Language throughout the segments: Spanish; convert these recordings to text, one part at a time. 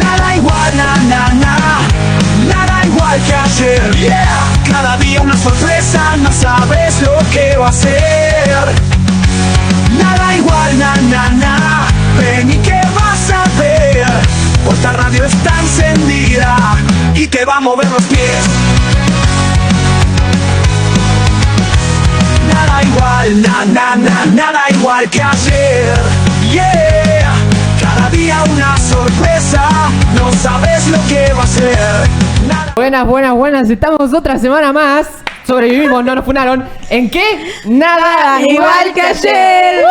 Nada igual, nada igual que ayer, yeah. Cada día una sorpresa, no sabes lo que va a ser. Nada igual, ven y ¿qué vas a ver? Esta radio está encendida y te va a mover los pies. Nada igual, nada igual que ayer, yeah. Cada día una sorpresa, no sabes lo que va a ser. Buenas, estamos otra semana más. Sobrevivimos, no nos funaron. ¿En qué? Nada igual que ayer.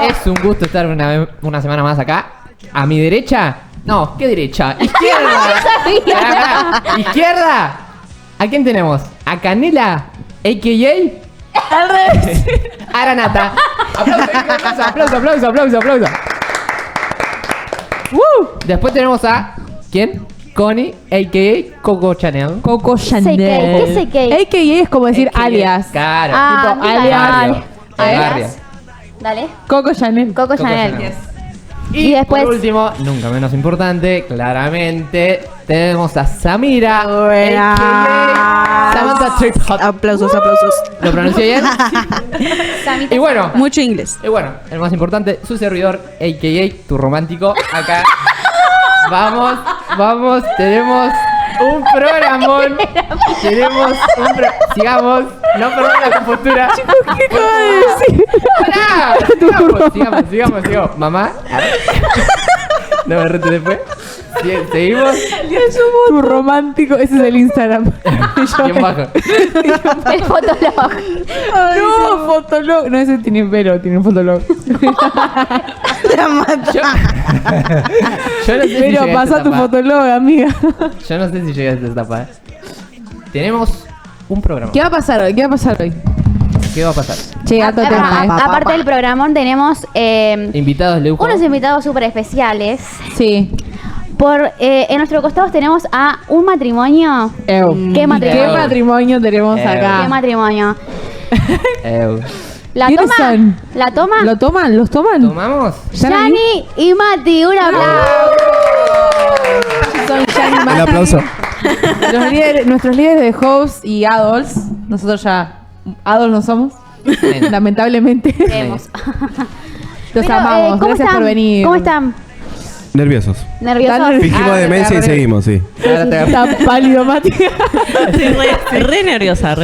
Es un gusto estar una semana más acá. A mi derecha. No, ¿qué derecha? Izquierda. Izquierda. ¿A quién tenemos? A Canela, a.k.a. Al revés. Aranata. Aplauso. Después tenemos a... ¿quién? Connie, a.k.a. Coco Chanel. Coco Chanel. ¿Qué es a.k.a.? A.k.a. es como decir A.k.a. alias. Claro. Tipo alias. Barrio. Dale. Coco Chanel. Coco Chanel. Chanel. Y después... por último, nunca menos importante, claramente, tenemos a Samira, a.k.a. Samantha Tripod. Aplausos. ¿Lo pronuncié bien? Samita. Y bueno, Mucho inglés. el más importante, su servidor, a.k.a. tu romántico, acá. Vamos, tenemos un programón. Sigamos, no perdamos la compostura. Chicos, ¿qué acaba de decir? ¡Pará! Sigamos. Mamá. No me rete después. Seguimos. Tu romántico. Ese es el Instagram. Bien bajo. El fotolog. No, fotolog. No, ese tiene pelo, tiene un fotolog. La mata. Yo no sé si Pero llegué a pasa esta tu etapa. fotolog, amiga. Yo no sé si llegué a esta etapa. Tenemos un programa. ¿Qué va a pasar hoy? ¿Qué va a pasar? Che, alto tema, Aparte del programón tenemos Invitados lujo. unos invitados súper especiales. Sí. En nuestro costado tenemos a un matrimonio. ¿Qué ¿Qué matrimonio? matrimonio tenemos acá? ¿Qué matrimonio? ¿La ¿Quiénes toma? son? ¿La toma? ¿Lo toman? ¿Los toman? ¿Tomamos? ¿Están ahí? Yani y Mati, un aplauso. Son Jan y El Mati. aplauso. Nuestros líderes de hosts y adults. Nosotros ya adults no somos. Lamentablemente. Vemos. Los Pero, amamos. ¿cómo Gracias están? por venir. ¿Cómo están? Nerviosos. ¿Nerviosos? Fingimos demencia y seguimos, sí. Ahora te Está pálido, Mati. Estoy re nerviosa.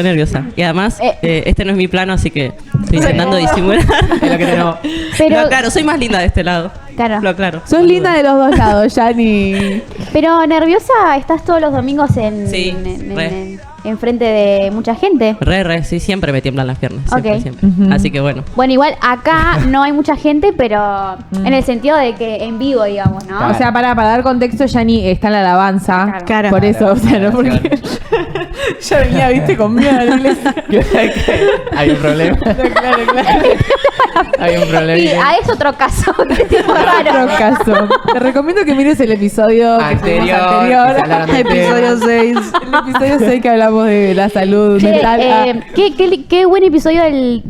Y además, este no es mi plano, así que estoy intentando disimular. Es lo que tenemos. Pero, Lo aclaro, soy más linda de este lado. claro. Lo aclaro. Sos linda de los dos lados, Yani. Pero nerviosa, estás todos los domingos Sí, re. en frente de mucha gente. Re, sí, siempre me tiemblan las piernas. Siempre, Ok. siempre. Ujú. Así que bueno. Bueno, igual acá no hay mucha gente, pero en el sentido de que en vivo, digamos, ¿no? Claro. O sea, para dar contexto, Yani está en la alabanza. Claro. Por eso, o sea, no Claro. porque. Ya venía, viste, con miedo a la iglesia. Hay un problema. Claro. Hay un Y problema. es otro caso que tipo raro. Otro caso. Te recomiendo que mires el episodio que tuvimos Anterior. que se hablaron de Episodio temas. 6. El episodio 6 que hablamos de la salud Che, mental. qué buen episodio del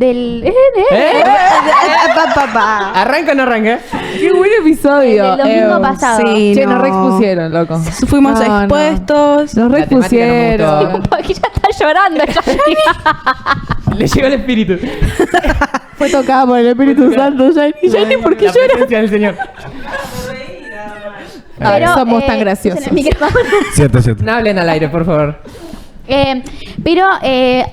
¿Arranca o no arranca? Qué buen episodio. del domingo pasado. Sí. Che, nos no. reexpusieron, loco. Fuimos No, expuestos. Nos La temática no me reexpusieron. gustó. Porque ya está llorando. Ya. Le llegó el espíritu. Fue tocada por el Espíritu Santo, Yani, ¿por qué La lloras? presencia del Señor. Pero, somos tan graciosos. escuchen el micrófono. Cierto. No hablen al aire, por favor. Pero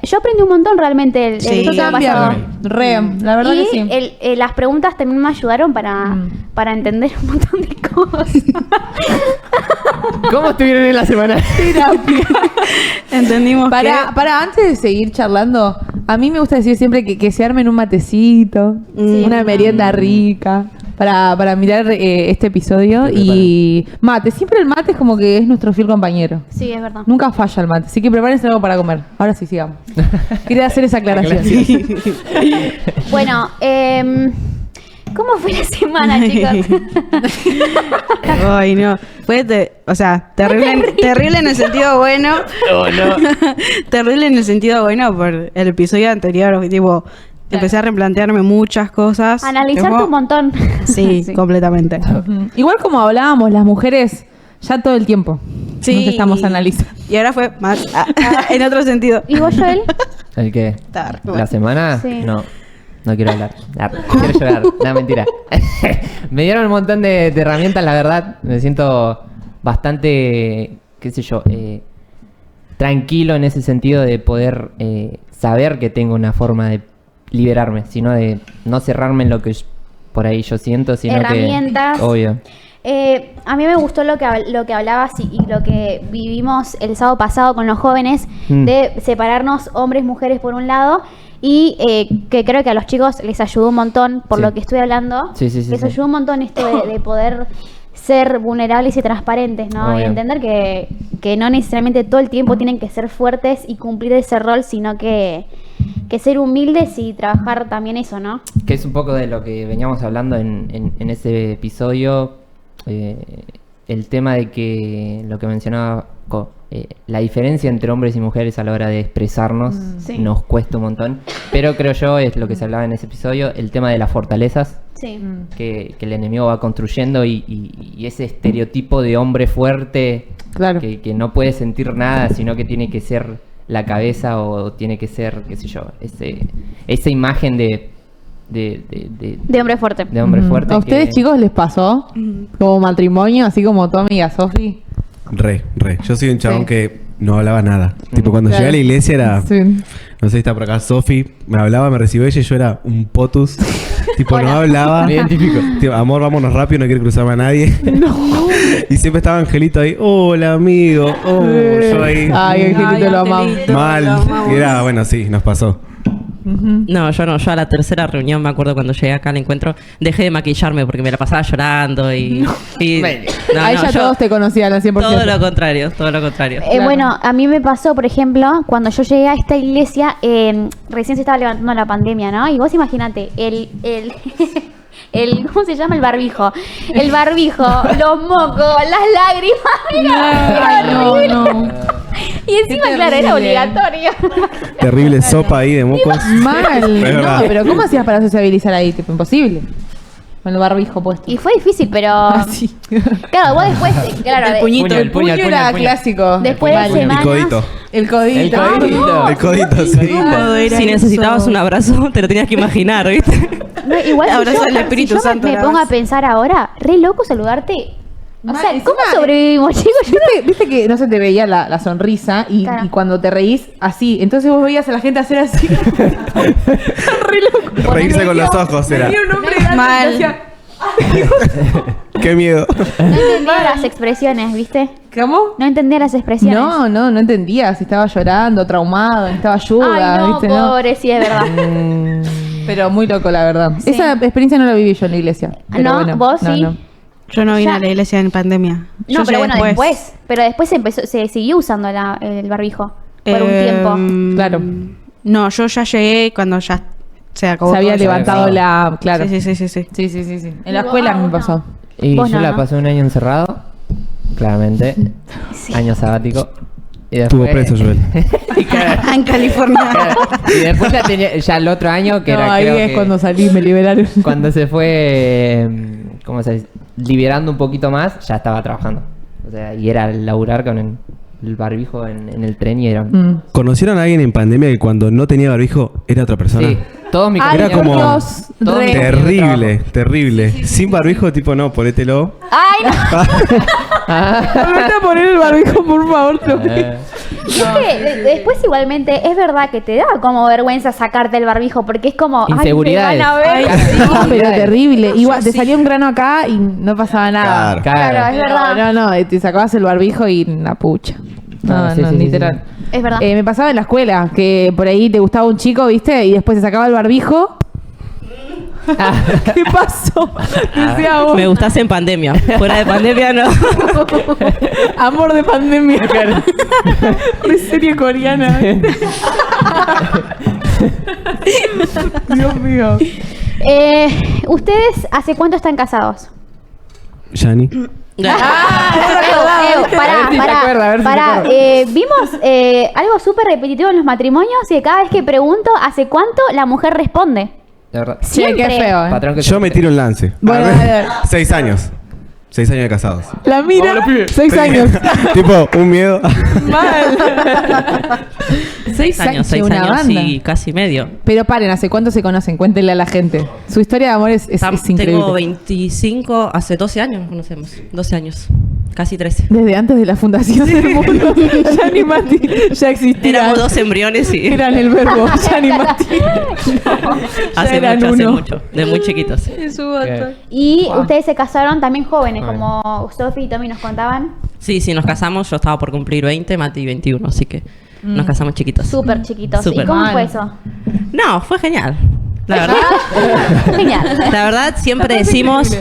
yo aprendí un montón realmente el Sí. episodio Yo También, pasado. re, la verdad Y que sí. las preguntas también me ayudaron para entender un montón de cosas. ¿Cómo estuvieron en la semana? Entendimos Para antes de seguir charlando, a mí me gusta decir siempre que se armen un matecito, una merienda rica, para mirar este episodio. Se Y mate, siempre el mate es como que es nuestro fiel compañero. Sí, es verdad. Nunca falla el mate, así que prepárense algo para comer. Ahora sí, sigamos. Quería hacer esa aclaración. Bueno, ¿cómo fue la semana, chicos? Ay, no. Fue, terrible en el sentido bueno. No. Terrible en el sentido bueno por el episodio anterior. Tipo, empecé a replantearme muchas cosas. Analizarte un montón. Sí, Sí. completamente. Igual como hablábamos, las mujeres ya todo el tiempo nos estamos analizando. Y ahora fue más en otro sentido. ¿Y vos, Joel? ¿El qué? ¿La semana? Sí. No quiero hablar. Quiero llorar. No, mentira. Me dieron un montón de herramientas, la verdad. Me siento bastante, qué sé yo, tranquilo en ese sentido de poder saber que tengo una forma de liberarme, sino de no cerrarme en lo que por ahí yo siento, sino Herramientas. que... Obvio. A mí me gustó lo que hablabas y lo que vivimos el sábado pasado con los jóvenes, de separarnos hombres, mujeres por un lado, y que creo que a los chicos les ayudó un montón, por Sí. lo que estoy hablando, les ayudó un montón esto de poder ser vulnerables y transparentes, ¿no? Obvio. Y entender que no necesariamente todo el tiempo tienen que ser fuertes y cumplir ese rol, sino que ser humildes y trabajar también eso, ¿no? Que es un poco de lo que veníamos hablando en ese episodio, el tema de que lo que mencionaba la diferencia entre hombres y mujeres a la hora de expresarnos Sí. nos cuesta un montón, pero creo yo, es lo que se hablaba en ese episodio, el tema de las fortalezas Sí. que el enemigo va construyendo y ese estereotipo de hombre fuerte Claro. que no puede sentir nada, sino que tiene que ser la cabeza o tiene que ser, qué sé yo, esa imagen de hombre fuerte. de hombre fuerte. ¿A ustedes, chicos, les pasó como matrimonio, así como tu amiga Sofi? Re. Yo soy un chabón Sí. que no hablaba nada. Tipo, cuando Claro. llegué a la iglesia era... Sí. No sé si está por acá Sofi. Me hablaba, me recibió ella y yo era un potus. Tipo, no hablaba. Me identifico. Tipo, amor, vámonos rápido, no quiero cruzarme a nadie. Y siempre estaba Angelito ahí. Hola, amigo. Oh, yo ahí. Ay, Angelito, lo amamos. Angelito, Mal. lo amamos. Y era, bueno, sí, nos pasó. No, yo no. Yo a la tercera reunión, me acuerdo cuando llegué acá al encuentro, dejé de maquillarme porque me la pasaba llorando y no, Ahí ya yo- todos te conocían al 100%. todo lo contrario, todo lo contrario. Claro. Bueno, a mí me pasó, por ejemplo, cuando yo llegué a esta iglesia, recién se estaba levantando la pandemia, ¿no? Y vos imagínate, ¿cómo se llama? El barbijo. El barbijo, los mocos, las lágrimas. Ay, no, horrible. no. Y encima, Qué claro, era terrible. obligatorio. Terrible sopa ahí de mocos. Mal. Es No, verdad. pero ¿cómo hacías para sociabilizar ahí? Tipo, imposible. Con el barbijo puesto. Y fue difícil, pero... Así. Claro, vos después, claro, El de- puñito. El puño, el puño, era el puño. clásico. después Vale. de El semanas... codito. El codito. El codito. El codito, sí. Todo era Si eso. necesitabas un abrazo, te lo tenías que imaginar, ¿viste? No, igual si Abrazo yo, del Espíritu si yo Santo, me nada pongo a más. pensar ahora, re loco saludarte. O Mal, sea, ¿cómo encima- sobrevivimos, chicos? Yo ¿Viste que no se te veía la sonrisa y, Claro. y cuando te reís así? Entonces vos veías a la gente hacer así. Re loco. Reírse con los ojos era. Tenía un hombre grande Mal. que hacía, Qué miedo. no entendía las expresiones, ¿viste? ¿cómo? No entendía las expresiones. No entendía si estaba llorando, traumado, necesitaba ayuda, Ay, no, ¿viste? pobre, sí, es verdad. Pero muy loco, la verdad. Sí. Esa experiencia no la viví yo en la iglesia. Pero ¿No? bueno, ¿Vos sí? Yo no vine Ya. a la iglesia en pandemia. Yo No, pero llegué bueno, después. Pero después se siguió usando el barbijo por un tiempo. Claro. No, yo ya llegué cuando ya se acabó. Se había todo eso. levantado la... Claro. Sí. Sí. En la escuela me pasó. Y Vos yo no, la ¿no? pasé un año encerrado, claramente. Año sabático. Y Estuvo preso, Joel. Y claro, En California. y después ya el otro año, que No, era ahí creo es que cuando salí, me liberaron. cuando se fue, ¿cómo se dice? Liberando un poquito más, ya estaba trabajando. O sea, y era laburar con el barbijo en el tren y era... ¿Conocieron a alguien en pandemia que cuando no tenía barbijo era otra persona? Sí, todos mis Ay, Era compañeros- como Dios, todos re. mis compañeros de Terrible, terrible. Sin barbijo, tipo, no, ponételo. Ay, no. Volvete a poner el barbijo, por favor. trabajo. Y es que después igualmente es verdad que te da como vergüenza sacarte el barbijo porque es como... Ay, me Inseguridades. van a ver. Ay, sí. No, pero terrible. Igual, te salía un grano acá y no pasaba nada. Claro. Claro, es verdad. No, te sacabas el barbijo y una pucha. No, Ah, sí, sí, sí, literal. Es verdad. Me pasaba en la escuela, que por ahí te gustaba un chico, ¿viste? Y después se sacaba el barbijo. ¿Qué pasó? Decía vos. Me gustás en pandemia. Fuera de pandemia no. Amor de pandemia. De serie coreana. Dios mío. ¿Ustedes hace cuánto están casados? Yani. A ver si se acuerda, a ver si se acuerda. Vimos algo súper repetitivo en los matrimonios y que cada vez que pregunto hace cuánto, la mujer responde. De verdad. Sí, Siempre. qué feo, Patrón que Yo me tiro un lance. Bueno, a ver. 6 años. 6 años de casados. La mira, 6 años. Tipo, un miedo. Mal. 6 años, seis una años banda. y casi medio. Pero paren, ¿hace cuánto se conocen? Cuéntenle a la gente. Su historia de amor es increíble. Tengo 25, hace 12 años nos conocemos. 12 años. Casi 13. Desde antes de la fundación del mundo. Ya ni Mati, ya existían. Éramos 2 embriones y... Eran el verbo, ya ni Mati. hace eran mucho, uno. mucho. De muy chiquitos. Y Wow. ustedes se casaron también jóvenes, Bueno. como Sofi y Tommy nos contaban. Sí, nos casamos. Yo estaba por cumplir 20, Mati 21, así que nos casamos chiquitos. Súper chiquitos. Súper. ¿Y cómo Mal. fue eso? No, fue genial. La verdad, Genial. la verdad siempre decimos,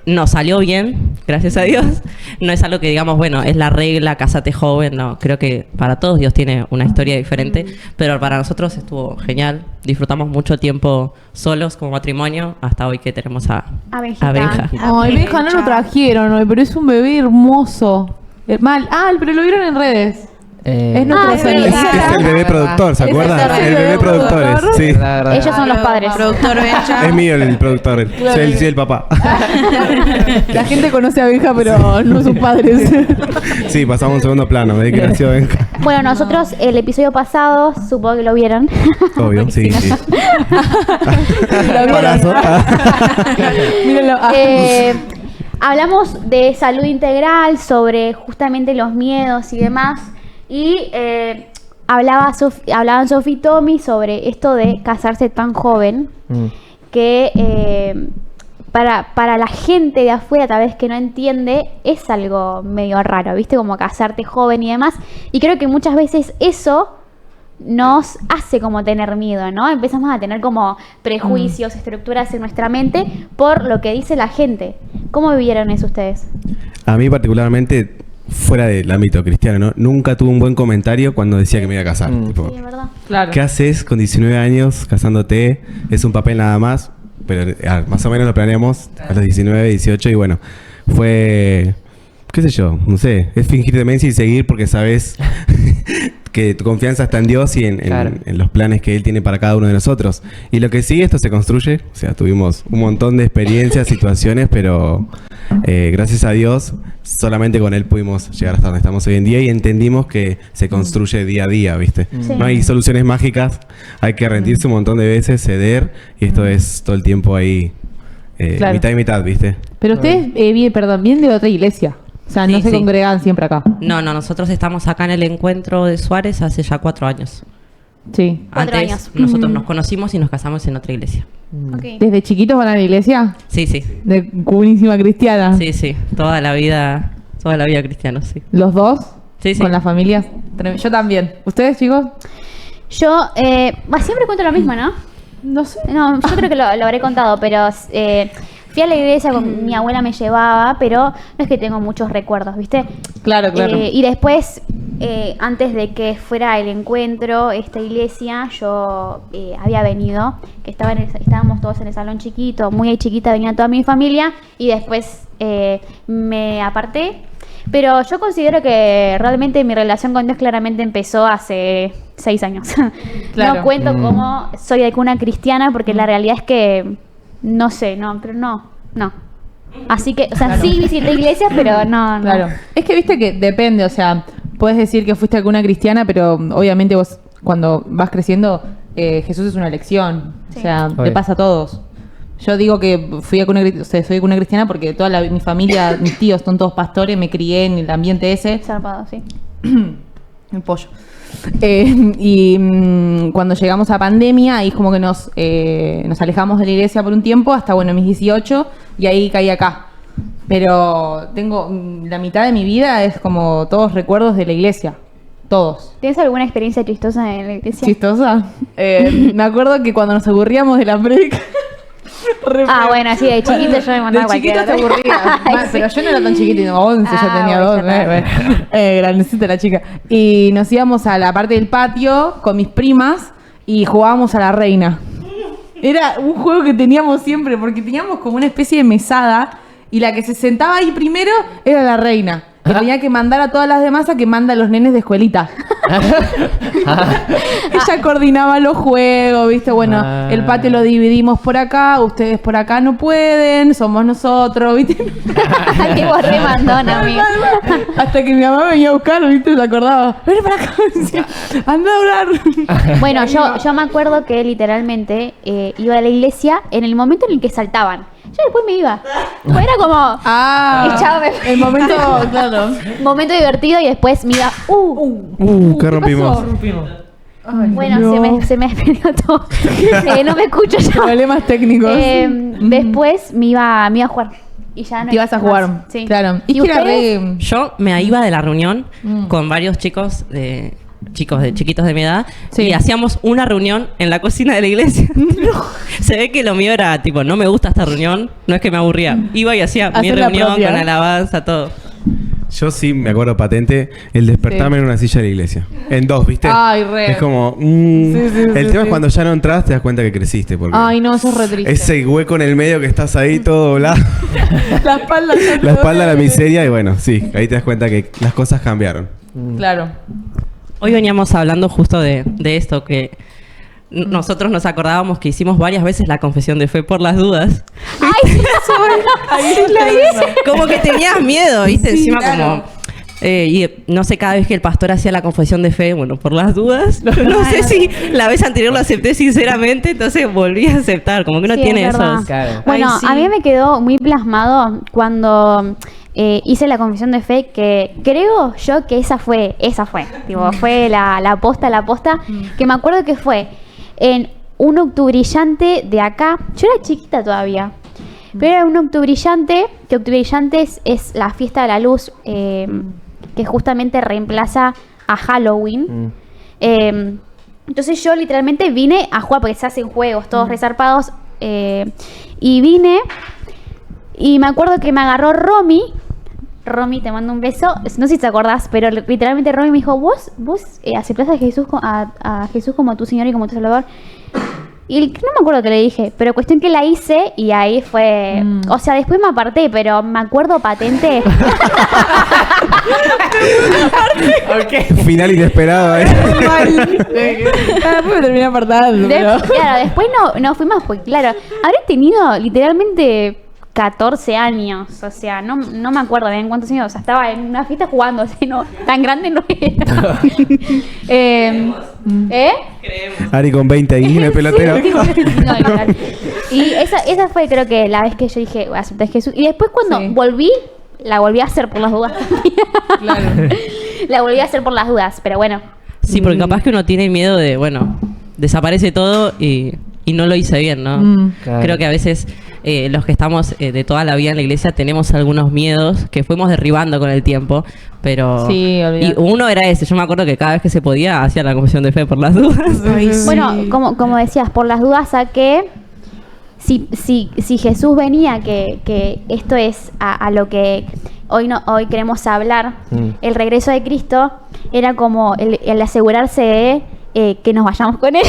nos salió bien, gracias a Dios. No es algo que digamos, bueno, es la regla, cásate joven. No, creo que para todos Dios tiene una historia diferente, pero para nosotros estuvo genial. Disfrutamos mucho tiempo solos como matrimonio, hasta hoy que tenemos a Benjita. Benja. Ay, Benja, no lo trajeron hoy, pero es un bebé hermoso. Mal. Ah, pero lo vieron en redes. Es nuestro es sobrino. verdad. Es el bebé productor, ¿se Es acuerdan? el El bebé productor es. Sí. La verdad. Ellos son los padres. Productor Benja. Es mío el productor. Soy el papá. La gente conoce a Benja, pero no sus padres. Sí, pasamos a un segundo plano. Me di que nació Benja. Bueno, nosotros el episodio pasado, supongo que lo vieron. Obvio, sí, sí. Lo vieron. Palazo. Mírenlo. Ah. Hablamos de salud integral, sobre justamente los miedos y demás. Y hablaban Sofi y Tommy sobre esto de casarse tan joven, que para la gente de afuera, tal vez que no entiende, es algo medio raro, ¿viste? Como casarte joven y demás. Y creo que muchas veces eso nos hace como tener miedo, ¿no? Empezamos a tener como prejuicios, estructuras en nuestra mente por lo que dice la gente. ¿Cómo vivieron eso ustedes? A mí particularmente, fuera del ámbito cristiano, ¿no? Nunca tuve un buen comentario cuando decía que me iba a casar. Tipo, Sí, es verdad. Claro. ¿qué haces con 19 años casándote? Es un papel nada más, pero más o menos lo planeamos a los 19, 18 y bueno, fue, qué sé yo, no sé, es fingir demencia y seguir porque sabes que tu confianza está en Dios y Claro. en los planes que Él tiene para cada uno de nosotros. Y lo que sí, esto se construye, o sea, tuvimos un montón de experiencias, situaciones, pero gracias a Dios, solamente con Él pudimos llegar hasta donde estamos hoy en día y entendimos que se construye día a día, ¿viste? Sí. No hay soluciones mágicas, hay que rendirse un montón de veces, ceder, y esto es todo el tiempo ahí, Claro. mitad y mitad, ¿viste? Pero ustedes, vienen de otra iglesia. O sea, no Sí, se sí. congregan siempre acá. No, nosotros estamos acá en el encuentro de Suárez hace ya 4 años. Sí. 4 Antes años. nosotros nos conocimos y nos casamos en otra iglesia. Ok. ¿Desde chiquitos van a la iglesia? Sí, sí. De comunísima cristiana. Sí, sí. Toda la vida cristiana, sí. ¿Los dos? Sí, sí. ¿Con las familias? Yo también. ¿Ustedes, chicos? Yo siempre cuento lo mismo, ¿no? No sé. No, yo creo que lo habré contado, pero fui a la iglesia, mi abuela me llevaba, pero no es que tengo muchos recuerdos, ¿viste? Claro, claro. Y después, antes de que fuera el encuentro, esta iglesia, yo había venido, que estábamos todos en el salón chiquito, muy chiquita, venía toda mi familia, y después me aparté. Pero yo considero que realmente mi relación con Dios claramente empezó hace 6 años. Claro. No cuento cómo soy de cuna cristiana, porque la realidad es que no sé, pero no. Así que, o sea, sí visité iglesias, pero no. Claro. Es que viste que depende, o sea, puedes decir que fuiste a cuna cristiana, pero obviamente vos cuando vas creciendo, Jesús es una elección. Sí. O sea, te Obvio. pasa a todos. Yo digo que fui a cuna, o sea, soy de cuna cristiana porque toda mi familia, mis tíos son todos pastores, me crié en el ambiente ese. Zarpado, sí. El pollo. Cuando llegamos a pandemia, ahí como que nos alejamos de la iglesia por un tiempo, hasta bueno, mis 18, y ahí caí acá. Pero tengo la mitad de mi vida es como todos recuerdos de la iglesia. Todos. ¿Tienes alguna experiencia chistosa en la iglesia? ¿Chistosa? Me acuerdo que cuando nos aburríamos de la predica. Ah, bueno, sí, de chiquito yo me mandaba De chiquito cualquiera. te aburría. Ay, Pero sí. yo no era tan chiquita, 11, Ah, ya tenía bueno, 2. ya está. Grandecita la chica. Y nos íbamos a la parte del patio con mis primas y jugábamos a la reina. Era un juego que teníamos siempre porque teníamos como una especie de mesada y la que se sentaba ahí primero era la reina. que tenía que mandar a todas las demás a que manda a los nenes de escuelita. Ella coordinaba los juegos, ¿viste? Bueno, el patio lo dividimos por acá, ustedes por acá no pueden, somos nosotros, ¿viste? Qué re mandona, amigo. Hasta que mi mamá venía a buscar, ¿viste? Se acordaba. Ven para acá, me decía, anda a hablar. Bueno, yo me acuerdo que literalmente iba a la iglesia en el momento en el que saltaban. Yo después me iba. Pues era como... Y chao, el momento, claro. momento divertido y después me iba... ¿Qué rompimos? Ay, Bueno, no. se me perdió todo. No me escucho ya. Problemas técnicos. Después me iba a jugar. Y ya no Te ibas a más. jugar. Sí. Claro. ¿Y Es que era ustedes? re... Yo me iba de la reunión con varios chicos de chiquitos de mi edad Sí. y hacíamos una reunión en la cocina de la iglesia. Se ve que lo mío era tipo, no me gusta esta reunión, no es que me aburría. Iba y hacía mi Hacer la reunión propia. con alabanza, todo. Yo sí me acuerdo patente el despertarme en una silla de la iglesia. En dos, ¿viste? Ay, re. Es como... Sí, el sí, tema sí. es cuando ya no entras te das cuenta que creciste. Porque Ay, no, eso es re triste. ese hueco en el medio que estás ahí todo doblado. La espalda. La espalda, la miseria y bueno, sí, ahí te das cuenta que las cosas cambiaron. Claro. Hoy veníamos hablando justo de esto, que nosotros nos acordábamos que hicimos varias veces la confesión de fe por las dudas. ¡Ay, Como que tenías miedo, ¿viste? Sí, Encima claro. como... y no sé, cada vez que el pastor hacía la confesión de fe, bueno, por las dudas, no sé si la vez anterior lo acepté sinceramente, entonces volví a aceptar, como que uno Sí, tiene es verdad. esos... Claro. Bueno, Ay, sí. a mí me quedó muy plasmado cuando hice la confesión de fe, que creo yo que esa fue, tipo, fue la posta, que me acuerdo que fue en un octubrillante de acá. Yo era chiquita todavía, pero era un octubrillante, que octubrillantes es la fiesta de la luz, que justamente reemplaza a Halloween. Entonces yo literalmente vine a jugar, porque se hacen juegos todos resarpados, y vine y me acuerdo que me agarró Romy, te mando un beso, no sé si te acordás, pero literalmente Romy me dijo, vos aceptás a Jesús, a Jesús como tu Señor y como tu Salvador. Y no me acuerdo qué le dije, pero cuestión que la hice y ahí fue... O sea, después me aparté, pero me acuerdo patente. Final inesperado, Después me terminé apartando. pero- Claro, después no fui más, porque claro, habré tenido literalmente 14 años, o sea, no me acuerdo bien cuántos años, o sea, estaba en una fiesta jugando, o sea, no, tan grande no era. Ari con 20 ahí en el pelotero. No, literal. Y esa fue creo que la vez que yo dije, acepté a Jesús. Y después cuando Sí. volví, la volví a hacer por las dudas. Claro. La volví a hacer por las dudas, pero bueno. Sí, porque capaz que uno tiene miedo de, bueno, desaparece todo y no lo hice bien, ¿no? Claro. Creo que a veces los que estamos de toda la vida en la iglesia tenemos algunos miedos que fuimos derribando con el tiempo, pero... Sí, olvidate. Y uno era ese, yo me acuerdo que cada vez que se podía hacía la confesión de fe por las dudas. Ay, sí. Bueno, como decías, por las dudas a que si Jesús venía, que esto es a lo que hoy queremos hablar, el regreso de Cristo era como el asegurarse de que nos vayamos con él.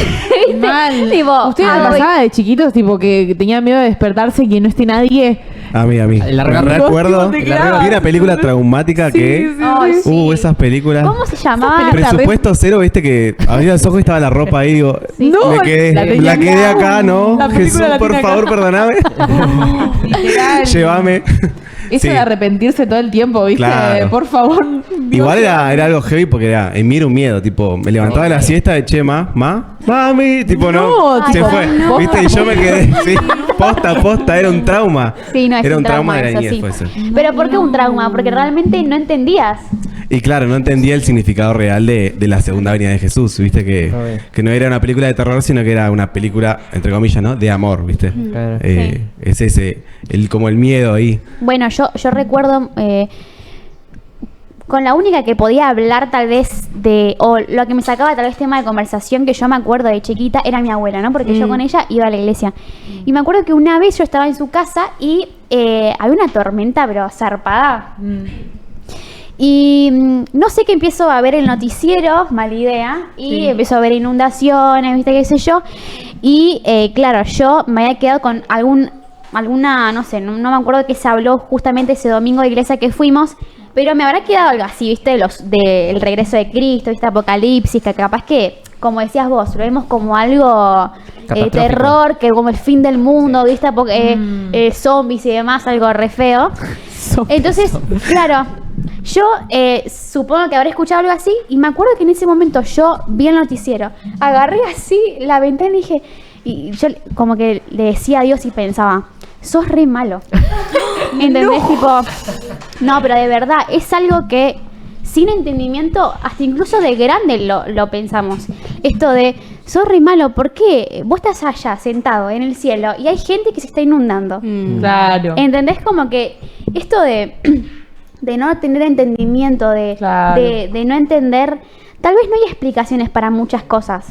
¿Viste? Mal. Tipo, ¿Ustedes les pasaba de chiquitos, tipo, que tenían miedo de despertarse y que no esté nadie? A mí. La Me recuerdo. recuerdo. Te Vi quedabas. una película traumática que... Ay, sí. esas películas. ¿Cómo se llamaba? Presupuesto cero, viste que abría los ojos y estaba la ropa ahí, digo, No, me quedé, la tenía la quedé acá. acá, ¿no? La película Jesús, la por tiene acá. favor, perdóname. Literal. Llévame. Eso Sí. de arrepentirse todo el tiempo, ¿viste? Claro. Por favor. Igual era algo heavy porque en mí era un miedo, tipo, me levantaba de la siesta de che, mami, tipo, no, No, se tipo, fue, no. viste, y yo me quedé, sí, posta, era un trauma. Sí, no, es era un trauma de la eso niñez, sí. fue eso. Pero ¿por qué un trauma? Porque realmente no entendías. Y claro, no entendía el significado real de la segunda venida de Jesús, viste, que no era una película de terror, sino que era una película, entre comillas, ¿no? De amor, viste. Claro. Es ese, como el miedo ahí. Bueno, yo recuerdo con la única que podía hablar tal vez o lo que me sacaba tal vez tema de conversación que yo me acuerdo de chiquita era mi abuela, ¿no? Porque yo con ella iba a la iglesia. Y me acuerdo que una vez yo estaba en su casa y había una tormenta, pero zarpada. Y no sé, que empiezo a ver el noticiero, mala idea, y empiezo a ver inundaciones, viste, qué sé yo. Y claro, yo me había quedado con no sé, no me acuerdo de qué se habló justamente ese domingo de iglesia que fuimos, pero me habrá quedado algo así, ¿viste? El regreso de Cristo, ¿viste? Apocalipsis, que capaz que, como decías vos, lo vemos como algo terror, que como el fin del mundo, ¿viste? Zombies y demás, algo re feo. Entonces, claro, yo supongo que habré escuchado algo así y me acuerdo que en ese momento yo vi el noticiero, agarré así la ventana y dije, y yo como que le decía a Dios y pensaba, sos re malo. ¿Entendés? No. Tipo, no, pero de verdad, es algo que sin entendimiento, hasta incluso de grande lo pensamos. Esto de, sos re malo, ¿por qué? Vos estás allá, sentado en el cielo, y hay gente que se está inundando. Claro. ¿Entendés? Como que esto de no tener entendimiento, Claro. de no entender, tal vez no hay explicaciones para muchas cosas,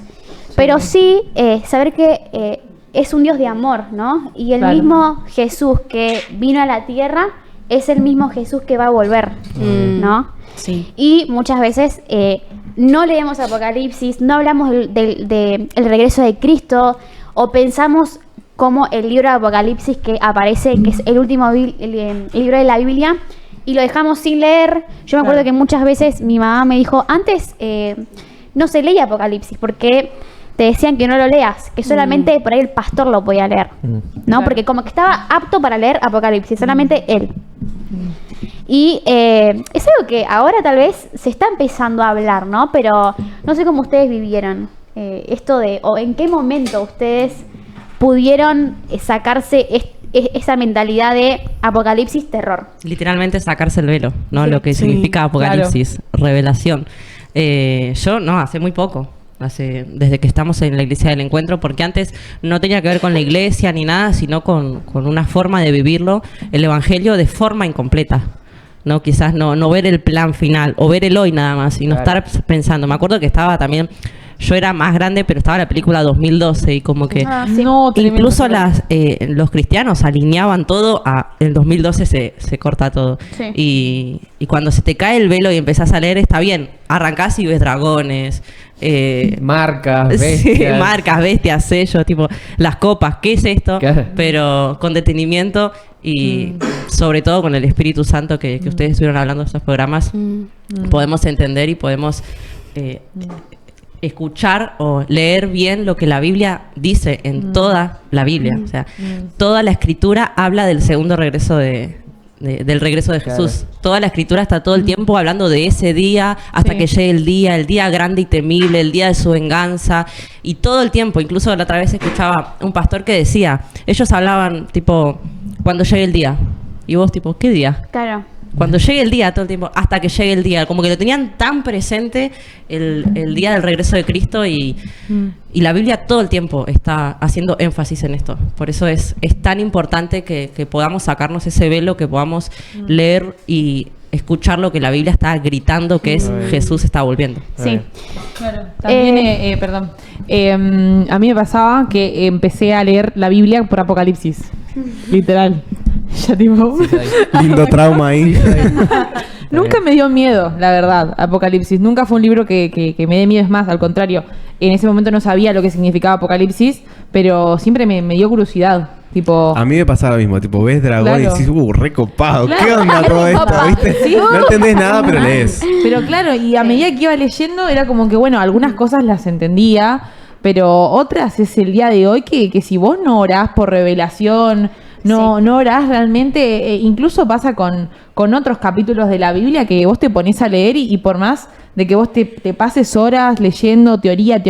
pero sí saber que es un Dios de amor, ¿no? Y el Claro. mismo Jesús que vino a la tierra es el mismo Jesús que va a volver, ¿no? Sí. Y muchas veces no leemos Apocalipsis, no hablamos del regreso de Cristo, o pensamos como el libro de Apocalipsis que aparece, que es el último el libro de la Biblia, y lo dejamos sin leer. Yo me acuerdo que muchas veces mi mamá me dijo, antes no se leía Apocalipsis, porque te decían que no lo leas, que solamente por ahí el pastor lo podía leer, ¿no? Claro. Porque como que estaba apto para leer Apocalipsis, solamente él. Y es algo que ahora tal vez se está empezando a hablar, ¿no? Pero no sé cómo ustedes vivieron esto o en qué momento ustedes pudieron sacarse esa mentalidad de apocalipsis terror. Literalmente sacarse el velo, ¿no? Sí, Lo que sí, significa apocalipsis, revelación. Yo no, hace muy poco. Desde que estamos en la iglesia del encuentro, porque antes no tenía que ver con la iglesia ni nada, sino con una forma de vivirlo, el evangelio de forma incompleta. No, quizás no ver el plan final o ver el hoy nada más y no estar pensando. Me acuerdo que estaba también, yo era más grande, pero estaba la película 2012 y como que Sí. No, tremendo. incluso los cristianos alineaban todo a el 2012 se corta todo. Sí. Y cuando se te cae el velo y empezás a leer, está bien, arrancás y ves dragones, Marcas, sí, bestias. marcas, bestias, sellos, tipo las copas, ¿qué es esto? Claro. Pero con detenimiento y sobre todo con el Espíritu Santo que ustedes estuvieron hablando de estos programas, podemos entender y podemos escuchar o leer bien lo que la Biblia dice en toda la Biblia. O sea, toda la escritura habla del segundo regreso del regreso de Jesús. Toda la escritura está todo el tiempo hablando de ese día hasta que llegue el día grande y temible, el día de su venganza, y todo el tiempo. Incluso la otra vez escuchaba un pastor que decía, ellos hablaban tipo, cuando llegue el día, y vos tipo, ¿qué día? Claro. Cuando llegue el día, todo el tiempo, hasta que llegue el día, como que lo tenían tan presente el día del regreso de Cristo, y la Biblia todo el tiempo está haciendo énfasis en esto. Por eso es tan importante que podamos sacarnos ese velo, que podamos leer y escuchar lo que la Biblia está gritando, que es Jesús está volviendo. Sí. Claro. También, perdón, a mí me pasaba que empecé a leer la Biblia por Apocalipsis, literal. Ya tipo... Lindo trauma ahí. Nunca me dio miedo, la verdad, Apocalipsis. Nunca fue un libro que me dé miedo, es más, al contrario. En ese momento no sabía lo que significaba Apocalipsis, pero siempre me dio curiosidad. Tipo... A mí me pasa lo mismo, tipo, ves dragón y Claro. decís, recopado, Claro. ¿qué onda todo esto? Copa. ¿Viste? Sí. No entendés nada, pero lees. Pero claro, y a medida que iba leyendo era como que, bueno, algunas cosas las entendía, pero otras es el día de hoy que si vos no orás por revelación, no orás realmente, incluso pasa con otros capítulos de la Biblia que vos te pones a leer y por más de que vos te pases horas leyendo teoría,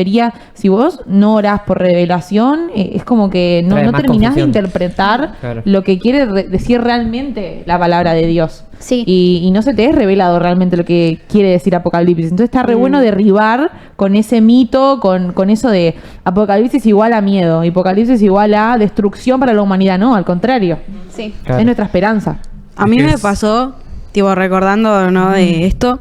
si vos no orás por revelación, es como que no Trae más terminás de confusión. interpretar Claro. lo que quiere decir realmente la palabra de Dios. Sí. Y no se te es revelado realmente lo que quiere decir Apocalipsis. Entonces está re bueno derribar con ese mito, con eso de Apocalipsis igual a miedo, Apocalipsis igual a destrucción para la humanidad. No, al contrario. Sí. Claro. Es nuestra esperanza. A mí Es que me es- pasó, tipo, recordando, ¿no? De esto,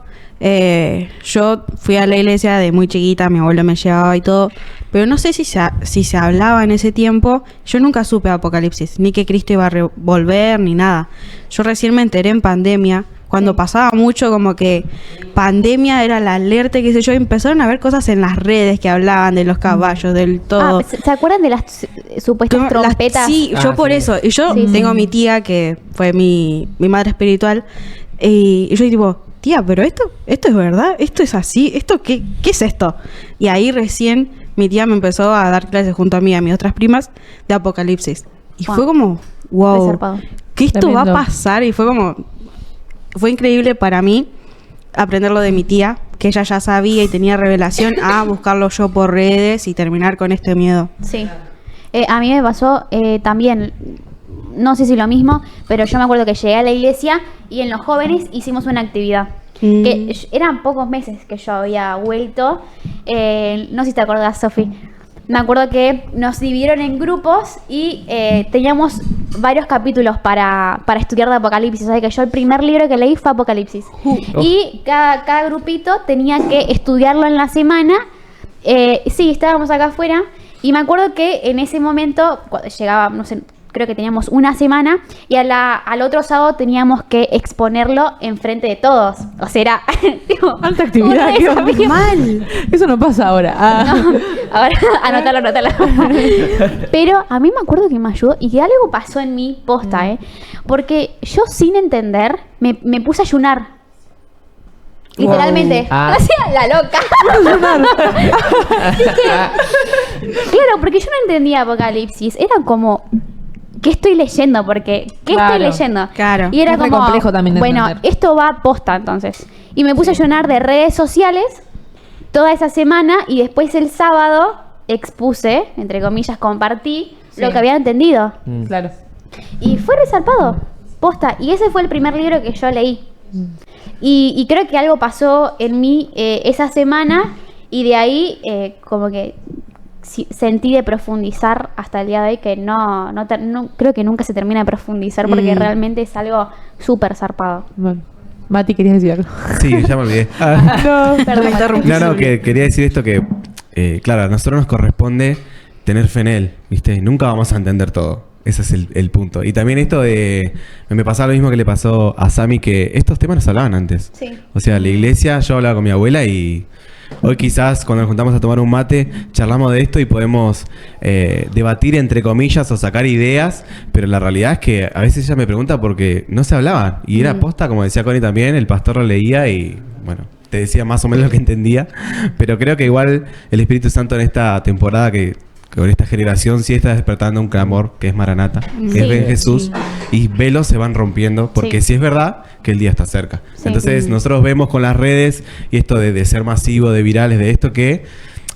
yo fui a la iglesia de muy chiquita, mi abuelo me llevaba y todo, pero no sé si se hablaba en ese tiempo. Yo nunca supe Apocalipsis, ni que Cristo iba a volver, ni nada. Yo recién me enteré en pandemia, cuando pasaba mucho como que pandemia era la alerta, qué sé yo, empezaron a ver cosas en las redes que hablaban de los caballos, del todo. Ah, ¿se acuerdan de las supuestas Como trompetas? sí, yo por sí. eso. Y yo Sí, sí. tengo a mi tía, que fue mi madre espiritual, y yo tipo, tía, pero esto es verdad, esto es así, esto qué es esto. Y ahí recién mi tía me empezó a dar clases junto a mí y a mis otras primas de Apocalipsis. Y Wow. fue como, wow, Resarpado. que esto Tremendo. va a pasar. Y fue increíble para mí aprenderlo de mi tía, que ella ya sabía y tenía revelación, a buscarlo yo por redes y terminar con este miedo. Sí. A mí me pasó también, no sé si lo mismo, pero yo me acuerdo que llegué a la iglesia y en los jóvenes hicimos una actividad. Que eran pocos meses que yo había vuelto. No sé si te acordás, Sofi. Me acuerdo que nos dividieron en grupos y teníamos varios capítulos para estudiar de Apocalipsis. O sea que yo el primer libro que leí fue Apocalipsis. Y cada grupito tenía que estudiarlo en la semana. Sí, estábamos acá afuera. Y me acuerdo que en ese momento, cuando llegaba, no sé, creo que teníamos una semana, y al otro sábado teníamos que exponerlo enfrente de todos. O sea, era tipo, Alta actividad, un qué desafío. mal. Eso no pasa ahora. Ah. No, ahora, anótalo. Pero a mí me acuerdo que me ayudó y que algo pasó en mí posta, porque yo sin entender me puse a ayunar. Literalmente. Ah. Hacía la loca. Claro, porque yo no entendía Apocalipsis. Era como, ¿qué estoy leyendo? Porque, ¿qué Claro, estoy leyendo? claro. Y era Es re como, complejo también de bueno, entender. esto va a posta entonces. Y me puse a llenar de redes sociales toda esa semana y después el sábado expuse, entre comillas, compartí Sí. lo que había entendido. Claro. Y fue resaltado, posta. Y ese fue el primer libro que yo leí. Y creo que algo pasó en mí esa semana y de ahí como que sentí de profundizar hasta el día de hoy, que no creo que nunca se termina de profundizar porque realmente es algo súper zarpado. Bueno. Mati, querías decir algo. Sí, ya me olvidé. No, Perdón. No, que quería decir esto que, claro, a nosotros nos corresponde tener fe en él, ¿viste? Nunca vamos a entender todo. Ese es el punto. Y también esto de... Me pasaba lo mismo que le pasó a Sami, que estos temas nos hablaban antes. Sí. O sea, la iglesia, yo hablaba con mi abuela y hoy quizás cuando nos juntamos a tomar un mate, charlamos de esto y podemos debatir entre comillas o sacar ideas, pero la realidad es que a veces ella me pregunta porque no se hablaba. Y era posta, como decía Connie también, el pastor lo leía y bueno, te decía más o menos lo que entendía. Pero creo que igual el Espíritu Santo en esta temporada que con esta generación sí está despertando un clamor que es Maranata, que Sí. es ven Jesús, y velos se van rompiendo, porque Sí. sí es verdad que el día está cerca. Sí. Entonces nosotros vemos con las redes y esto de ser masivo, de virales, de esto que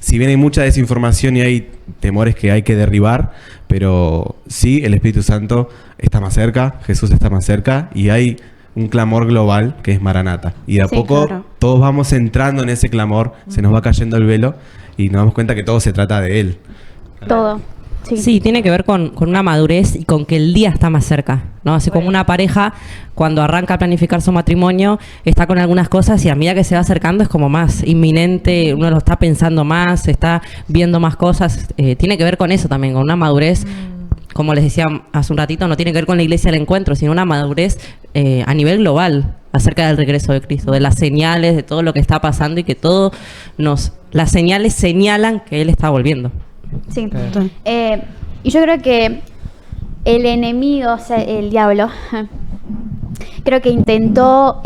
si bien hay mucha desinformación y hay temores que hay que derribar, pero sí el Espíritu Santo está más cerca, Jesús está más cerca y hay un clamor global que es Maranata. Y de a Sí, poco claro. todos vamos entrando en ese clamor, se nos va cayendo el velo y nos damos cuenta que todo se trata de Él. Todo. Sí, tiene que ver con una madurez y con que el día está más cerca, ¿no? Así como una pareja, cuando arranca a planificar su matrimonio, está con algunas cosas y a medida que se va acercando es como más inminente, uno lo está pensando más, está viendo más cosas. Tiene que ver con eso también, con una madurez, como les decía hace un ratito, no tiene que ver con la iglesia del encuentro, sino una madurez a nivel global acerca del regreso de Cristo, de las señales, de todo lo que está pasando y que las señales señalan que Él está volviendo. Sí. Y yo creo que el enemigo, o sea, el diablo, creo que intentó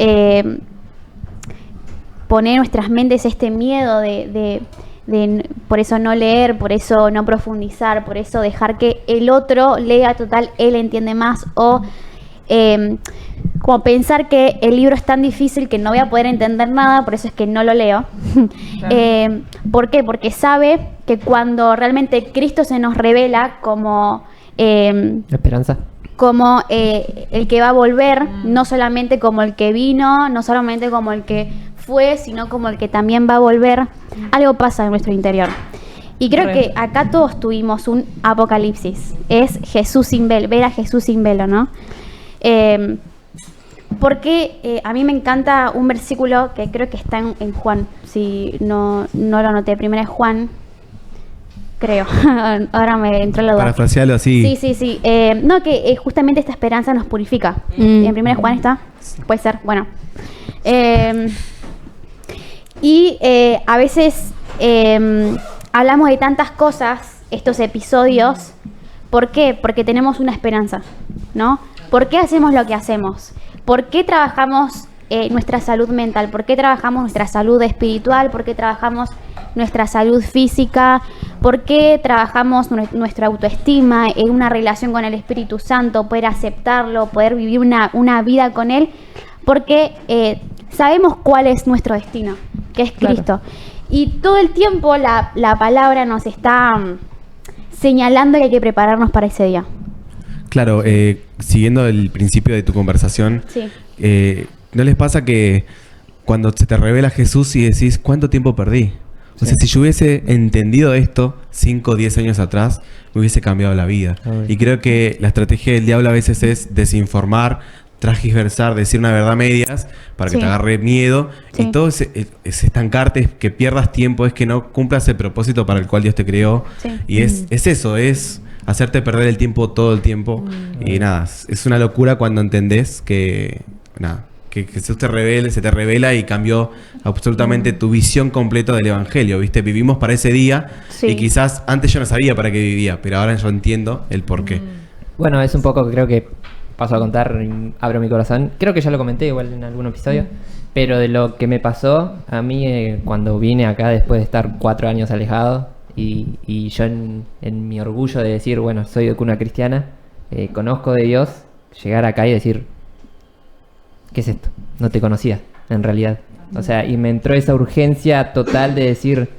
poner en nuestras mentes este miedo de por eso no leer, por eso no profundizar, por eso dejar que el otro lea, total, él entiende más, o como pensar que el libro es tan difícil que no voy a poder entender nada, por eso es que no lo leo. ¿Por qué? Porque sabe que cuando realmente Cristo se nos revela como Esperanza. como el que va a volver, no solamente como el que vino, no solamente como el que fue, sino como el que también va a volver, algo pasa en nuestro interior. Y creo que acá todos tuvimos un apocalipsis. Es Jesús sin velo, ver a Jesús sin velo, ¿no? Porque a mí me encanta un versículo que creo que está en Juan, si no lo anoté, primero es Juan creo. Ahora me entró la duda. Parafrasearlo así. Sí. No, que justamente esta esperanza nos purifica. En 1 Juan está. Puede ser, bueno. A veces hablamos de tantas cosas, estos episodios. ¿Por qué? Porque tenemos una esperanza, ¿no? ¿Por qué hacemos lo que hacemos? ¿Por qué trabajamos nuestra salud mental? ¿Por qué trabajamos nuestra salud espiritual? ¿Por qué trabajamos nuestra salud física? ¿Por qué trabajamos nuestra autoestima en una relación con el Espíritu Santo? Poder aceptarlo, poder vivir una vida con Él. Porque sabemos cuál es nuestro destino, que es Cristo. Claro. Y todo el tiempo la palabra nos está señalando que hay que prepararnos para ese día. Claro, siguiendo el principio de tu conversación, sí. ¿No les pasa que cuando se te revela Jesús y decís, ¿cuánto tiempo perdí? O sea, si yo hubiese entendido esto 5 o 10 años atrás, me hubiese cambiado la vida. Y creo que la estrategia del diablo a veces es desinformar, transgiversar, decir una verdad a medias para que te agarre miedo. Y todo es estancarte, es que pierdas tiempo, es que no cumplas el propósito para el cual Dios te creó. Y es eso, es hacerte perder el tiempo todo el tiempo. Y nada, es una locura cuando entendés que Jesús se te revela y cambió absolutamente tu visión completa del Evangelio, ¿viste? Vivimos para ese día y quizás antes yo no sabía para qué vivía, pero ahora yo entiendo el porqué. Bueno, es un poco que creo que paso a contar, abro mi corazón. Creo que ya lo comenté igual en algún episodio, pero de lo que me pasó a mí cuando vine acá después de estar 4 años alejado y yo en mi orgullo de decir, bueno, soy de cuna cristiana, conozco de Dios, llegar acá y decir, ¿qué es esto? No te conocía, en realidad. O sea, y me entró esa urgencia total de decir,